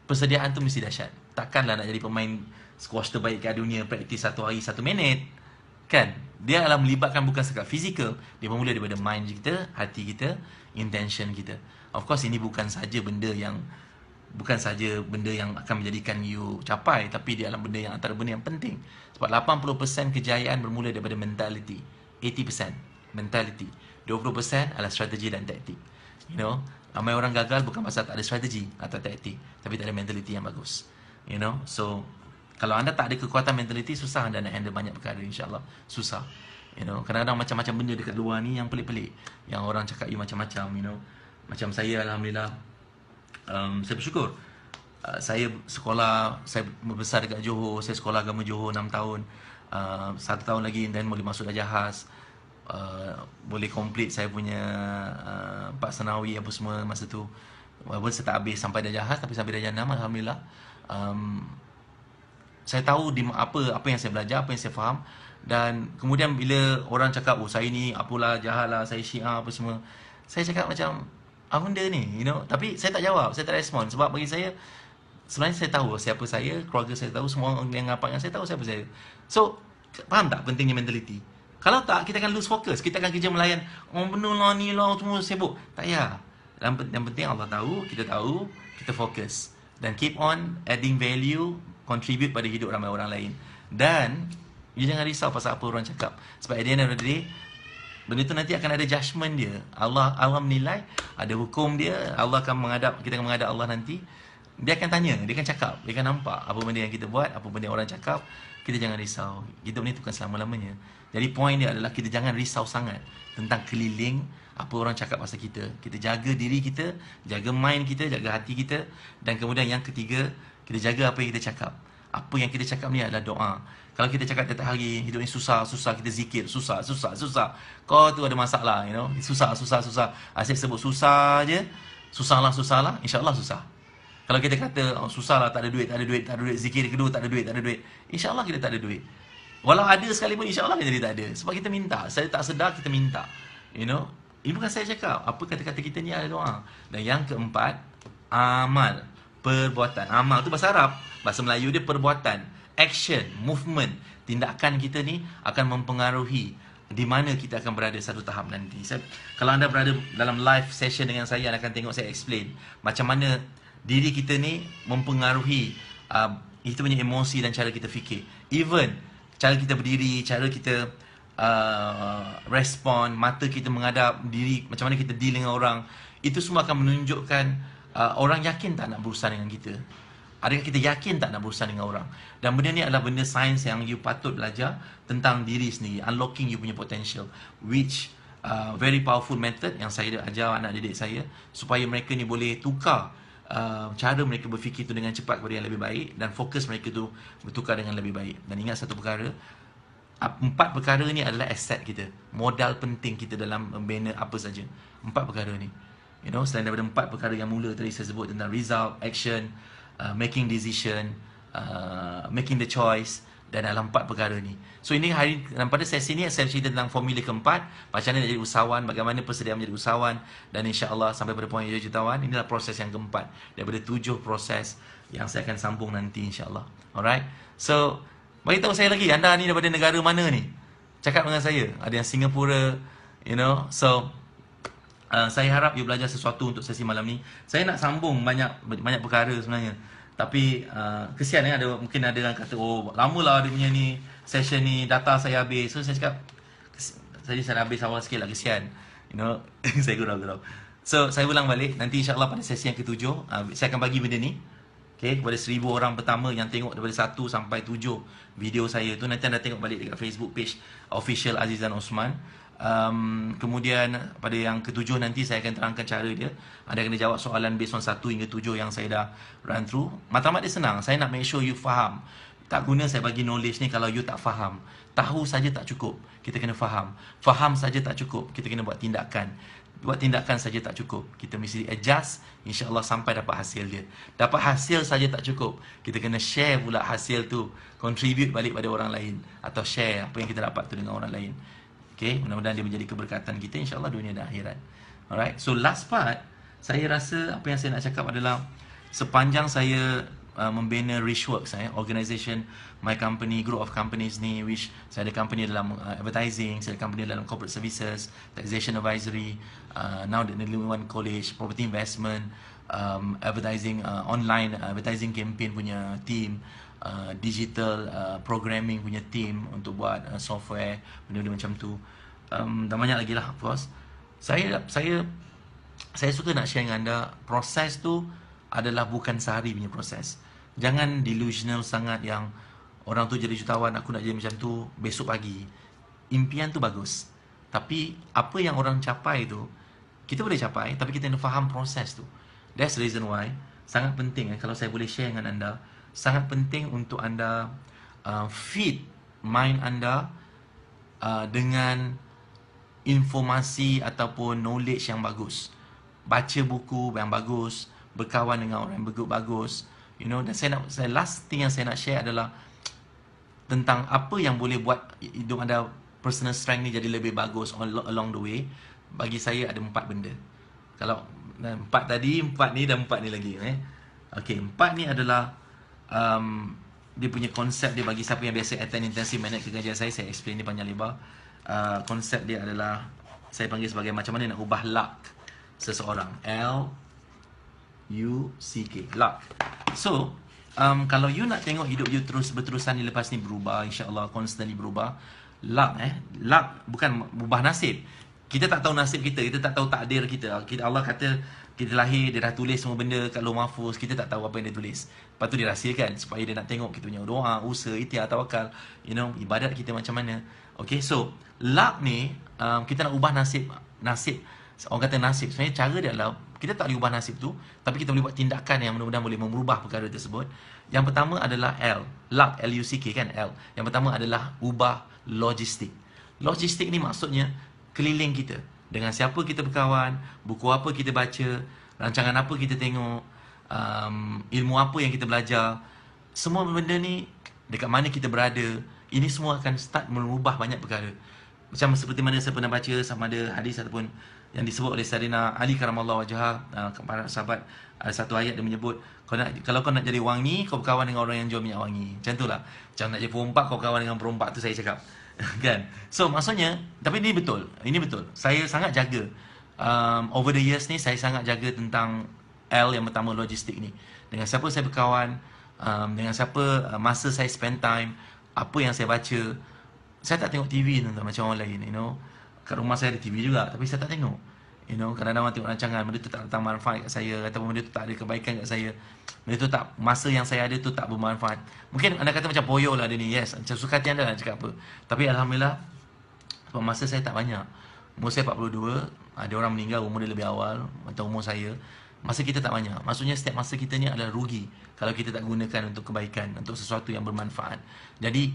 persediaan tu mesti dahsyat. Takkanlah nak jadi pemain squash terbaik kat dunia, praktis 1 hari 1 minit. Kan? Dia adalah melibatkan bukan sekadar fizikal. Dia bermula daripada mind kita, hati kita, intention kita. Of course ini bukan saja benda yang akan menjadikan you capai, tapi dia adalah benda yang antara benda yang penting. Sebab 80% kejayaan bermula daripada mentality. 80% mentality. 20% adalah strategi dan taktik. Ramai orang gagal bukan pasal tak ada strategi atau taktik, tapi tak ada mentality yang bagus. So kalau anda tak ada kekuatan mentality, susah anda nak handle banyak perkara, insya-Allah. Susah. Kadang-kadang macam-macam benda dekat luar ni yang pelik-pelik, yang orang cakap you macam-macam, Macam saya, alhamdulillah, saya bersyukur. Saya sekolah, saya membesar dekat Johor, saya sekolah agama Johor 6 tahun. 1 tahun lagi dan boleh masuk darjah khas. Boleh complete saya punya Pak Senawi apa semua masa tu. Walaupun saya tak habis sampai darjah khas, tapi sampai darjah 6, alhamdulillah. Saya tahu apa yang saya belajar, apa yang saya faham. Dan kemudian bila orang cakap, oh saya ni apalah, jahat lah, saya syiah apa semua, saya cakap macam, apa benda ni, Tapi saya tak jawab, saya tak respon. Sebab bagi saya, sebenarnya saya tahu siapa saya, keluarga saya tahu, semua orang yang rapat dengan saya tahu siapa saya. So, faham tak pentingnya mentality? Kalau tak, kita akan lose focus. Kita akan kerja melayan, benar lah, ni lah, semua sibuk. Tak payah. Yang penting Allah tahu, kita fokus. Dan keep on adding value, contribute pada hidup ramai orang lain. Dan you jangan risau pasal apa orang cakap. Sebab at the end of the day, benda tu nanti akan ada judgement dia. Allah menilai, ada hukum dia. Kita akan menghadap Allah nanti. Dia akan tanya, dia akan cakap, dia akan nampak apa benda yang kita buat, apa benda yang orang cakap. Kita jangan risau. Hidup ni bukan selama-lamanya. Jadi point dia adalah kita jangan risau sangat tentang keliling, apa orang cakap pasal kita. Kita jaga diri kita, jaga mind kita, jaga hati kita. Dan kemudian yang ketiga, kita jaga apa yang kita cakap. Apa yang kita cakap ni adalah doa. Kalau kita cakap tiap hari, hidup ni susah, kita zikir, susah. Kau tu ada masalah, Susah. Asyik sebut susah je. Susah lah, insya-Allah susah. Kalau kita kata, susah lah, tak ada duit, zikir kedua, tak ada duit. InsyaAllah kita tak ada duit. Walau ada sekalipun, insyaAllah kita jadi tak ada. Sebab kita minta. Saya tak sedar, kita minta. Ini bukan saya cakap. Apa kata-kata kita ni adalah doa. Dan yang keempat, amal. Perbuatan. Amal tu bahasa Arab. Bahasa Melayu dia perbuatan. Action, movement. Tindakan kita ni akan mempengaruhi di mana kita akan berada satu tahap nanti. Kalau anda berada dalam live session dengan saya, anda akan tengok saya explain macam mana diri kita ni mempengaruhi kita punya emosi dan cara kita fikir. Even cara kita berdiri, cara kita respon, mata kita menghadap diri, macam mana kita deal dengan orang, itu semua akan menunjukkan orang yakin tak nak berurusan dengan kita. Adakah kita yakin tak nak berurusan dengan orang? Dan benda ni adalah benda sains yang you patut belajar tentang diri sendiri, unlocking you punya potential, which very powerful method yang saya ajar anak didik saya supaya mereka ni boleh tukar cara mereka berfikir tu dengan cepat kepada yang lebih baik, dan fokus mereka tu bertukar dengan lebih baik. Dan ingat satu perkara, 4 perkara ni adalah aset kita, modal penting kita dalam membina apa saja. 4 perkara ni, you know, selain daripada 4 perkara yang mula tadi saya sebut tentang result, action, making decision, making the choice, dan dalam 4 perkara ni. So ini dan pada sesi ni saya cerita tentang formula keempat, macam mana nak jadi usahawan, bagaimana persediaan menjadi usahawan, dan insya-Allah sampai pada poin jadi jutawan. Inilah proses yang keempat daripada 7 proses yang saya akan sambung nanti insya-Allah. Alright. So bagi tahu saya lagi, anda ni daripada negara mana ni? Cakap dengan saya. Ada yang Singapura, you know. So saya harap you belajar sesuatu untuk sesi malam ni. Saya nak sambung banyak perkara sebenarnya. Tapi kesian mungkin ada yang kata, oh lamalah dia punya ni session ni, data saya habis. So saya cakap, saya habis awal sikit lah, kesian, you know. Saya gurau. So saya ulang balik, nanti insyaAllah pada sesi yang ke-7 saya akan bagi benda ni, okay, kepada 1000 orang pertama yang tengok daripada 1 sampai 7 video saya tu. Nanti anda tengok balik dekat Facebook page official Azizan Osman. Kemudian pada yang ke-7 nanti saya akan terangkan cara dia. Anda kena jawab soalan based on 1 hingga 7 yang saya dah run through. Matlamat dia senang. Saya nak make sure you faham. Tak guna saya bagi knowledge ni kalau you tak faham. Tahu saja tak cukup, kita kena faham. Faham saja tak cukup, kita kena buat tindakan. Buat tindakan saja tak cukup, kita mesti adjust, insya-Allah sampai dapat hasil dia. Dapat hasil saja tak cukup, kita kena share pula hasil tu, contribute balik pada orang lain, atau share apa yang kita dapat tu dengan orang lain. Okay, mudah-mudahan dia menjadi keberkatan kita insya-Allah dunia dan akhirat. Alright, so last part, saya rasa apa yang saya nak cakap adalah sepanjang saya membina Richworks, organisation, my company, group of companies ni, which saya ada company dalam advertising, saya ada company dalam corporate services, taxation advisory, now the Negeri One College, property investment, advertising, online advertising campaign punya team, digital programming punya team untuk buat software, benda-benda macam tu, dan banyak lagi lah. Of course saya suka nak share dengan anda, proses tu adalah bukan sehari punya proses. Jangan delusional sangat yang orang tu jadi jutawan, aku nak jadi macam tu besok pagi. Impian tu bagus, tapi apa yang orang capai tu kita boleh capai, tapi kita kena faham proses tu. That's the reason why sangat penting, kalau saya boleh share dengan anda, sangat penting untuk anda feed mind anda dengan informasi ataupun knowledge yang bagus. Baca buku yang bagus, berkawan dengan orang yang bagus, you know. Dan saya last thing yang saya nak share adalah tentang apa yang boleh buat hidup anda, personal strength ni jadi lebih bagus along the way. Bagi saya ada 4 benda. Kalau 4 tadi, 4 ni dan 4 ni lagi, okay, 4 ni adalah dia punya konsep dia. Bagi siapa yang biasa attend intensive minute kekajian saya explain ni panjang lebar. Konsep dia adalah, saya panggil sebagai macam mana nak ubah luck seseorang. L-U-C-K, luck. So kalau you nak tengok hidup you terus berterusan ni, lepas ni berubah, insya-Allah constantly berubah. Luck luck bukan ubah nasib. Kita tak tahu nasib kita tak tahu takdir kita. Allah kata kita lahir, dia dah tulis semua benda kat Lauh Mahfuz, kita tak tahu apa yang dia tulis. Lepas tu dia rahsiakan supaya dia nak tengok kita punya doa, usaha, ikhtiar, tawakal, you know, ibadat kita macam mana. Okay, so luck ni kita nak ubah nasib. Orang kata nasib, sebenarnya cara dia adalah kita tak boleh ubah nasib tu, tapi kita boleh buat tindakan yang mudah-mudahan boleh merubah perkara tersebut. Yang pertama adalah L, luck, L-U-C-K kan, L. Yang pertama adalah ubah logistik. Logistik ni maksudnya keliling kita, dengan siapa kita berkawan, buku apa kita baca, rancangan apa kita tengok, ilmu apa yang kita belajar. Semua benda ni, dekat mana kita berada, ini semua akan start merubah banyak perkara. Macam seperti mana saya pernah baca sama ada hadis ataupun yang disebut oleh Sayyidina Ali karamallahu wajhah, para sahabat, ada satu ayat dia menyebut, kalau kau nak jadi wangi, kau berkawan dengan orang yang jual minyak wangi. Macam itulah. Macam nak jadi perompak, kau berkawan dengan perompak, tu saya cakap. Kan? So maksudnya, tapi ini betul. Saya sangat jaga. Over the years ni, saya sangat jaga tentang L yang pertama, logistik ni. Dengan siapa saya berkawan, dengan siapa masa saya spend time, apa yang saya baca, saya tak tengok TV tuan-tuan macam orang lain, you know. Kat rumah saya ada TV juga, tapi saya tak tengok. You know, kadang-kadang orang tengok rancangan, benda tu tak datang manfaat kat saya, ataupun benda tu tak ada kebaikan kat saya. Benda tu tak, masa yang saya ada tu tak bermanfaat. Mungkin anda kata macam poyo lah dia ni, yes, macam suka hati anda nak cakap apa. Tapi Alhamdulillah, sebab masa saya tak banyak. Umur saya 42, ada orang meninggal umur dia lebih awal, atau umur saya. Masa kita tak banyak. Maksudnya setiap masa kita ni adalah rugi kalau kita tak gunakan untuk kebaikan, untuk sesuatu yang bermanfaat. Jadi,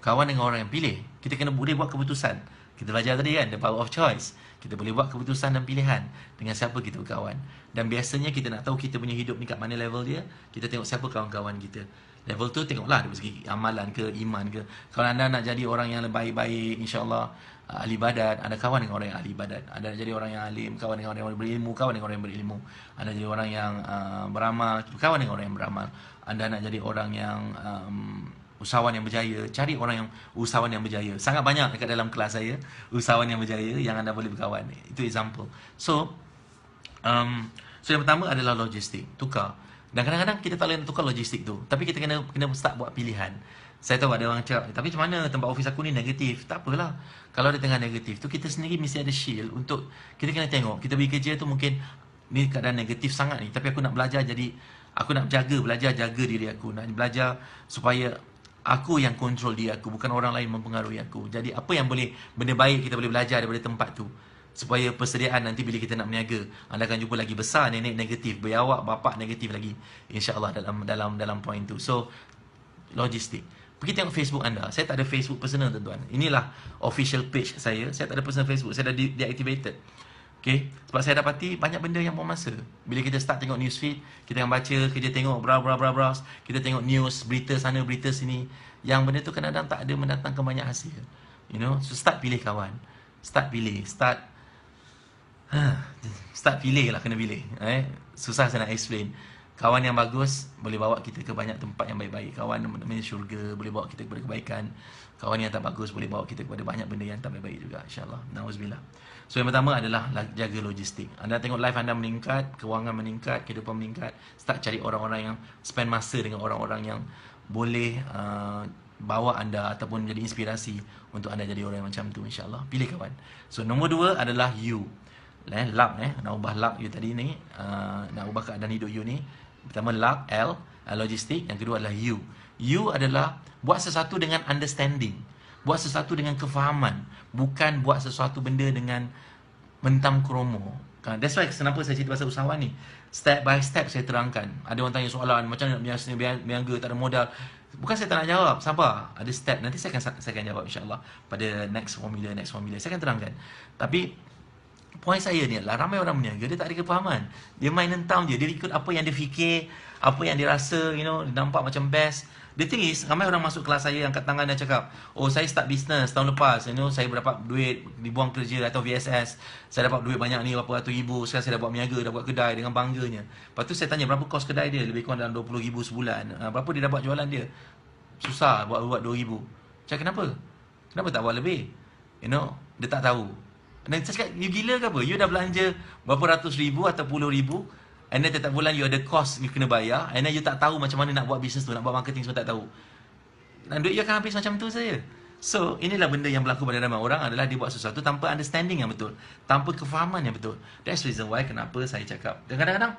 kawan dengan orang yang pilih. Kita kena boleh buat keputusan. Kita belajar tadi kan, the power of choice. Kita boleh buat keputusan dan pilihan dengan siapa kita berkawan. Dan biasanya kita nak tahu kita punya hidup ni kat mana level dia, kita tengok siapa kawan-kawan kita. Level tu tengoklah dari segi amalan ke, iman ke. Kalau anda nak jadi orang yang baik-baik, insya-Allah ahli ibadat, anda kawan dengan orang yang ahli ibadat. Anda nak jadi orang yang alim, kawan dengan orang yang berilmu, kawan dengan orang yang berilmu. Anda jadi orang yang beramal, kawan dengan orang yang beramal. Anda nak jadi orang yang usahawan yang berjaya, cari orang yang usahawan yang berjaya. Sangat banyak dekat dalam kelas saya usahawan yang berjaya yang anda boleh berkawan. Itu example. So yang pertama adalah logistik, tukar. Dan kadang-kadang kita tak boleh tukar logistik tu, tapi kita kena start buat pilihan. Saya tahu ada orang cakap, tapi macam mana tempat office aku ni negatif. Tak apalah. Kalau ada tengah negatif tu, kita sendiri mesti ada shield untuk kita kena tengok. Kita pergi kerja tu mungkin ni keadaan negatif sangat ni, tapi aku nak belajar, jadi aku nak belajar jaga diri aku, nak belajar supaya aku yang kontrol diri aku, bukan orang lain mempengaruhi aku. Jadi apa yang boleh, benda baik kita boleh belajar daripada tempat tu, supaya persediaan nanti bila kita nak berniaga, anda akan jumpa lagi besar nenek negatif, biawak bapak negatif lagi, insya-Allah dalam point tu. So logistik. Pergi tengok Facebook anda. Saya tak ada Facebook personal tuan-tuan. Inilah official page saya. Saya tak ada personal Facebook. Saya dah deactivated. Okay? Sebab saya dapati banyak benda yang buang masa. Bila kita start tengok newsfeed, kita akan baca, kita tengok browse, kita tengok news, berita sana, berita sini. Yang benda tu kadang-kadang tak ada mendatangkan banyak hasil. You know? So start pilih kawan. Start pilih lah, kena pilih. Susah saya nak explain. Kawan yang bagus boleh bawa kita ke banyak tempat yang baik-baik. Kawan namanya syurga, boleh bawa kita kepada kebaikan. Kawan yang tak bagus boleh bawa kita kepada banyak benda yang tak baik-baik juga, insya-Allah. Nauzubillah. So yang pertama adalah jaga logistik. Anda tengok life anda meningkat, kewangan meningkat, kehidupan meningkat, start cari orang-orang yang spend masa dengan orang-orang yang boleh bawa anda ataupun menjadi inspirasi untuk anda jadi orang yang macam tu, insya-Allah. Pilih kawan. So nombor 2 adalah you. Luck nak ubah luck you tadi ni, nak ubah keadaan hidup you ni. Pertama luck, L, logistik. Yang kedua adalah you. You adalah buat sesuatu dengan understanding, buat sesuatu dengan kefahaman, bukan buat sesuatu benda dengan mentam kromo. That's why kenapa saya cerita pasal usahawan ni. Step by step saya terangkan. Ada orang tanya soalan, macam mana nak berniaga, tak ada modal. Bukan saya tak nak jawab, sabar. Ada step, nanti saya akan jawab, insya-Allah, pada next formula. Saya akan terangkan. Tapi point saya ni adalah ramai orang berniaga, dia tak ada kefahaman. Dia main hentam je, dia ikut apa yang dia fikir, apa yang dia rasa, you know, dia nampak macam best. The thing is, ramai orang masuk kelas saya, angkat tangan dan cakap, oh saya start business tahun lepas, you know, saya berdapat duit, dibuang kerja atau VSS, saya dapat duit banyak ni, berapa ratus ribu, sekarang saya dah buat berniaga, dah buat kedai dengan bangganya. Lepas tu saya tanya, berapa kos kedai dia? Lebih kurang dalam 20 ribu sebulan. Berapa dia dapat jualan dia? Susah, buat 2 ribu. Cakap kenapa? Kenapa tak buat lebih? You know, dia tak tahu. Dan saya cakap, you gila ke apa? You dah belanja berapa ratus ribu atau puluh ribu, and then setiap bulan you ada cost you kena bayar, and then you tak tahu macam mana nak buat bisnes tu, nak buat marketing semua tak tahu. Dan duit you akan habis macam tu saja. So, inilah benda yang berlaku pada ramai orang, adalah dia buat sesuatu tanpa understanding yang betul, tanpa kefahaman yang betul. That's reason why kenapa saya cakap. Dan kadang-kadang,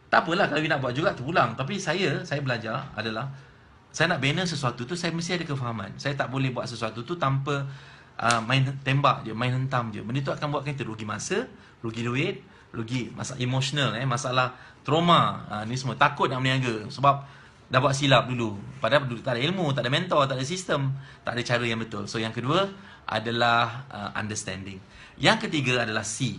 tak apalah kalau you nak buat juga, terulang. Tapi saya belajar adalah, saya nak bina sesuatu tu, saya mesti ada kefahaman. Saya tak boleh buat sesuatu tu tanpa main tembak je, main hentam je. Benda tu akan buat kita rugi masa, rugi duit, rugi masalah emosional, masalah trauma, ni semua. Takut nak berniaga sebab dah buat silap dulu, padahal tak ada ilmu, tak ada mentor, tak ada sistem, tak ada cara yang betul. So yang kedua adalah understanding. Yang ketiga adalah C.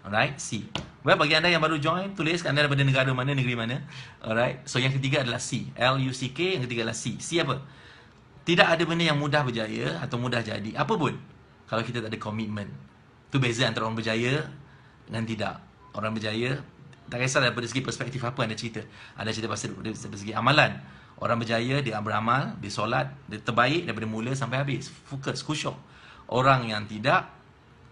Alright, C. Well, bagi anda yang baru join, tulis anda daripada negara mana, negeri mana. Alright, so yang ketiga adalah C, L-U-C-K. Yang ketiga adalah C. C apa? Tidak ada benda yang mudah berjaya atau mudah jadi, apa pun, kalau kita tak ada komitmen. Itu beza antara orang berjaya dengan tidak. Orang berjaya, tak kisah daripada segi perspektif apa anda cerita. Anda cerita pasal dari segi amalan. Orang berjaya, dia beramal, dia solat, dia terbaik daripada mula sampai habis. Fokus, khusyuk. Orang yang tidak,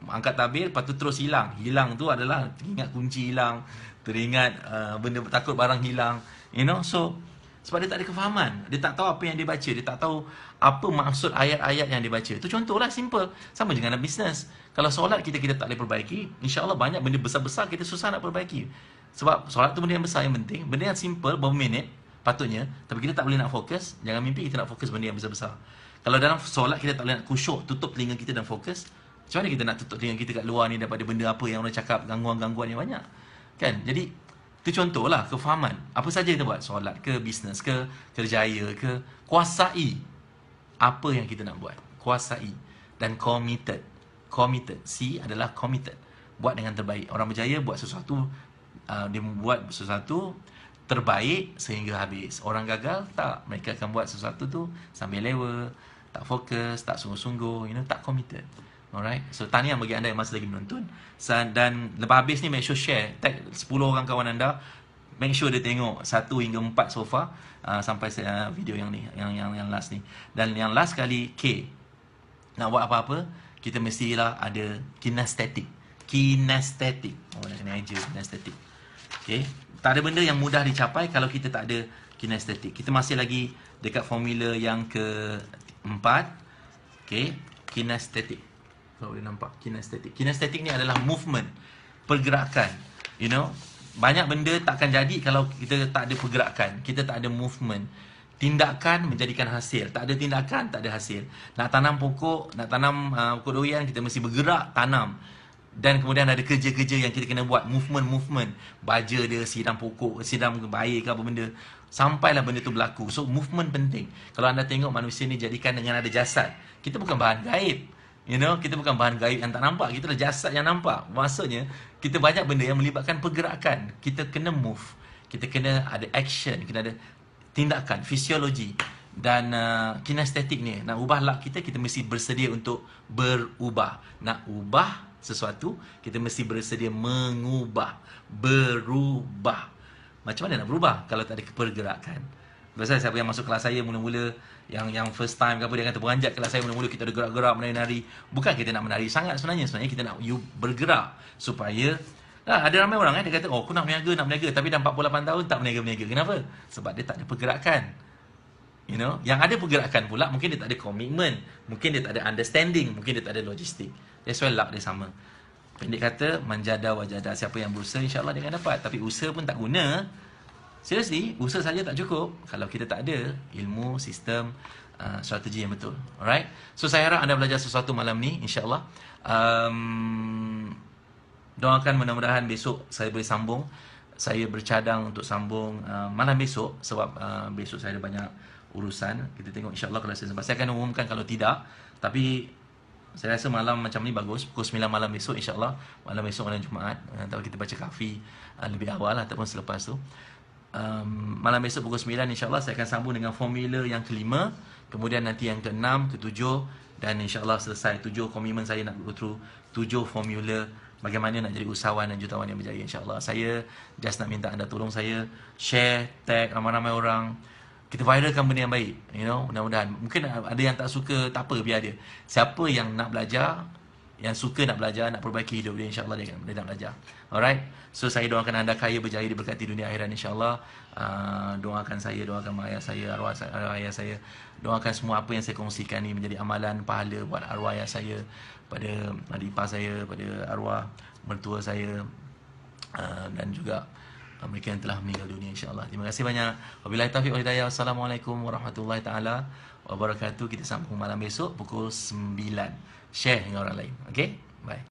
angkat tabir, lepas tu terus hilang. Hilang tu adalah teringat kunci hilang, teringat benda takut barang hilang. You know, so Sebab dia tak ada kefahaman. Dia tak tahu apa yang dia baca. Dia tak tahu apa maksud ayat-ayat yang dia baca. Itu contohlah, simple. Sama dengan dalam bisnes. Kalau solat kita tak boleh perbaiki, insya-Allah banyak benda besar-besar kita susah nak perbaiki. Sebab solat tu benda yang besar, yang penting. Benda yang simple, berapa minit patutnya. Tapi kita tak boleh nak fokus. Jangan mimpi kita nak fokus benda yang besar-besar. Kalau dalam solat kita tak boleh nak khusyuk, tutup telinga kita dan fokus. Macam mana kita nak tutup telinga kita kat luar ni daripada benda apa yang orang cakap, gangguan-gangguan yang banyak. Kan? Jadi itu contohlah kefahaman. Apa saja kita buat, solat ke, bisnes ke, kerjaya ke, kuasai apa yang kita nak buat. Kuasai dan committed. Committed. C adalah committed. Buat dengan terbaik. Orang berjaya buat sesuatu, dia membuat sesuatu terbaik sehingga habis. Orang gagal tak, mereka akan buat sesuatu tu sambil lewa, tak fokus, tak sungguh-sungguh, tak committed. Alright. So tahniah bagi anda yang masih lagi menonton. Dan lepas habis ni, make sure share, tag 10 orang kawan anda, make sure dia tengok 1 hingga 4 so far, sampai video yang ni, yang last ni. Dan yang last kali, K, nak buat apa-apa kita mestilah ada kinestetik. Oh, nak kena aja kinestetik. Okay. Tak ada benda yang mudah dicapai kalau kita tak ada kinestetik. Kita masih lagi dekat formula yang keempat. Okay. Kinestetik. Kalau boleh nampak, kinestetik. Kinestetik ni adalah movement, pergerakan. Banyak benda takkan jadi kalau kita tak ada pergerakan, kita tak ada movement. Tindakan menjadikan hasil. Tak ada tindakan, tak ada hasil. Nak tanam pokok, nak tanam pokok durian, kita mesti bergerak, tanam. Dan kemudian ada kerja-kerja yang kita kena buat, movement. Baja dia, siram pokok, siram air ke apa benda, sampailah benda tu berlaku. So movement penting. Kalau anda tengok manusia ni jadikan dengan ada jasad, kita bukan bahan gaib. Kita bukan bahan gaib yang tak nampak. Kita adalah jasad yang nampak. Maksudnya, kita banyak benda yang melibatkan pergerakan. Kita kena move. Kita kena ada action. Kita ada tindakan, fisiologi. Dan kinestetik ni, nak ubah luck kita mesti bersedia untuk berubah. Nak ubah sesuatu, kita mesti bersedia mengubah. Berubah. Macam mana nak berubah kalau tak ada pergerakan? Biasanya siapa yang masuk kelas saya mula-mula, yang first time ke apa, dia kata beranjak kelas saya mula-mula kita ada gerak-gerak, menari-nari. Bukan kita nak menari sangat sebenarnya kita nak you bergerak supaya ada ramai orang dia kata, aku nak berniaga, tapi dah 48 tahun tak berniaga. Kenapa? Sebab dia tak ada pergerakan. Yang ada pergerakan pula mungkin dia tak ada komitmen, mungkin dia tak ada understanding, mungkin dia tak ada logistik. That's why luck dia sama. Pendek kata, manjada wajada. Siapa yang berusaha, insya-Allah dia akan dapat. Tapi usaha pun tak guna. Seriously, usaha saja tak cukup kalau kita tak ada ilmu, sistem, strategi yang betul. Alright? So, saya harap anda belajar sesuatu malam ni, insya-Allah. Doakan mudah-mudahan besok saya boleh sambung. Saya bercadang untuk sambung malam besok sebab besok saya ada banyak urusan. Kita tengok insya-Allah kalau saya sempat. Saya akan umumkan kalau tidak. Tapi saya rasa malam macam ni bagus. Pukul 9 malam besok insya-Allah. Malam besok malam Jumaat. Kalau kita baca kafi lebih awal ataupun selepas tu. Malam besok pukul 9 insya-Allah saya akan sambung dengan formula yang kelima. Kemudian nanti yang ke-6, ke-7 dan insya-Allah selesai 7 komitmen saya nak go through 7 formula bagaimana nak jadi usahawan dan jutawan yang berjaya insya-Allah. Saya just nak minta anda tolong saya share, tag ramai-ramai orang. Kita viralkan benda yang baik, mudah-mudahan. Mungkin ada yang tak suka, tak apa, biar dia. Siapa yang nak belajar, yang suka nak belajar, nak perbaiki hidup dia, insya-Allah dia nak belajar. Alright. So saya doakan anda kaya, berjaya, diberkati dunia akhirat insya-Allah. Doakan saya, doakan mak ayah saya, arwah ayah saya. Doakan semua apa yang saya kongsikan ni menjadi amalan pahala buat arwah ayah saya, pada adik ipar saya, pada arwah mertua saya, dan juga mereka yang telah meninggal dunia insya-Allah. Terima kasih banyak. Wabillahi taufiq wal hidayah. Wassalamualaikum warahmatullahi taala wabarakatuh. Kita sambung malam besok pukul 9. Share dengan orang lain. Okey? Bye.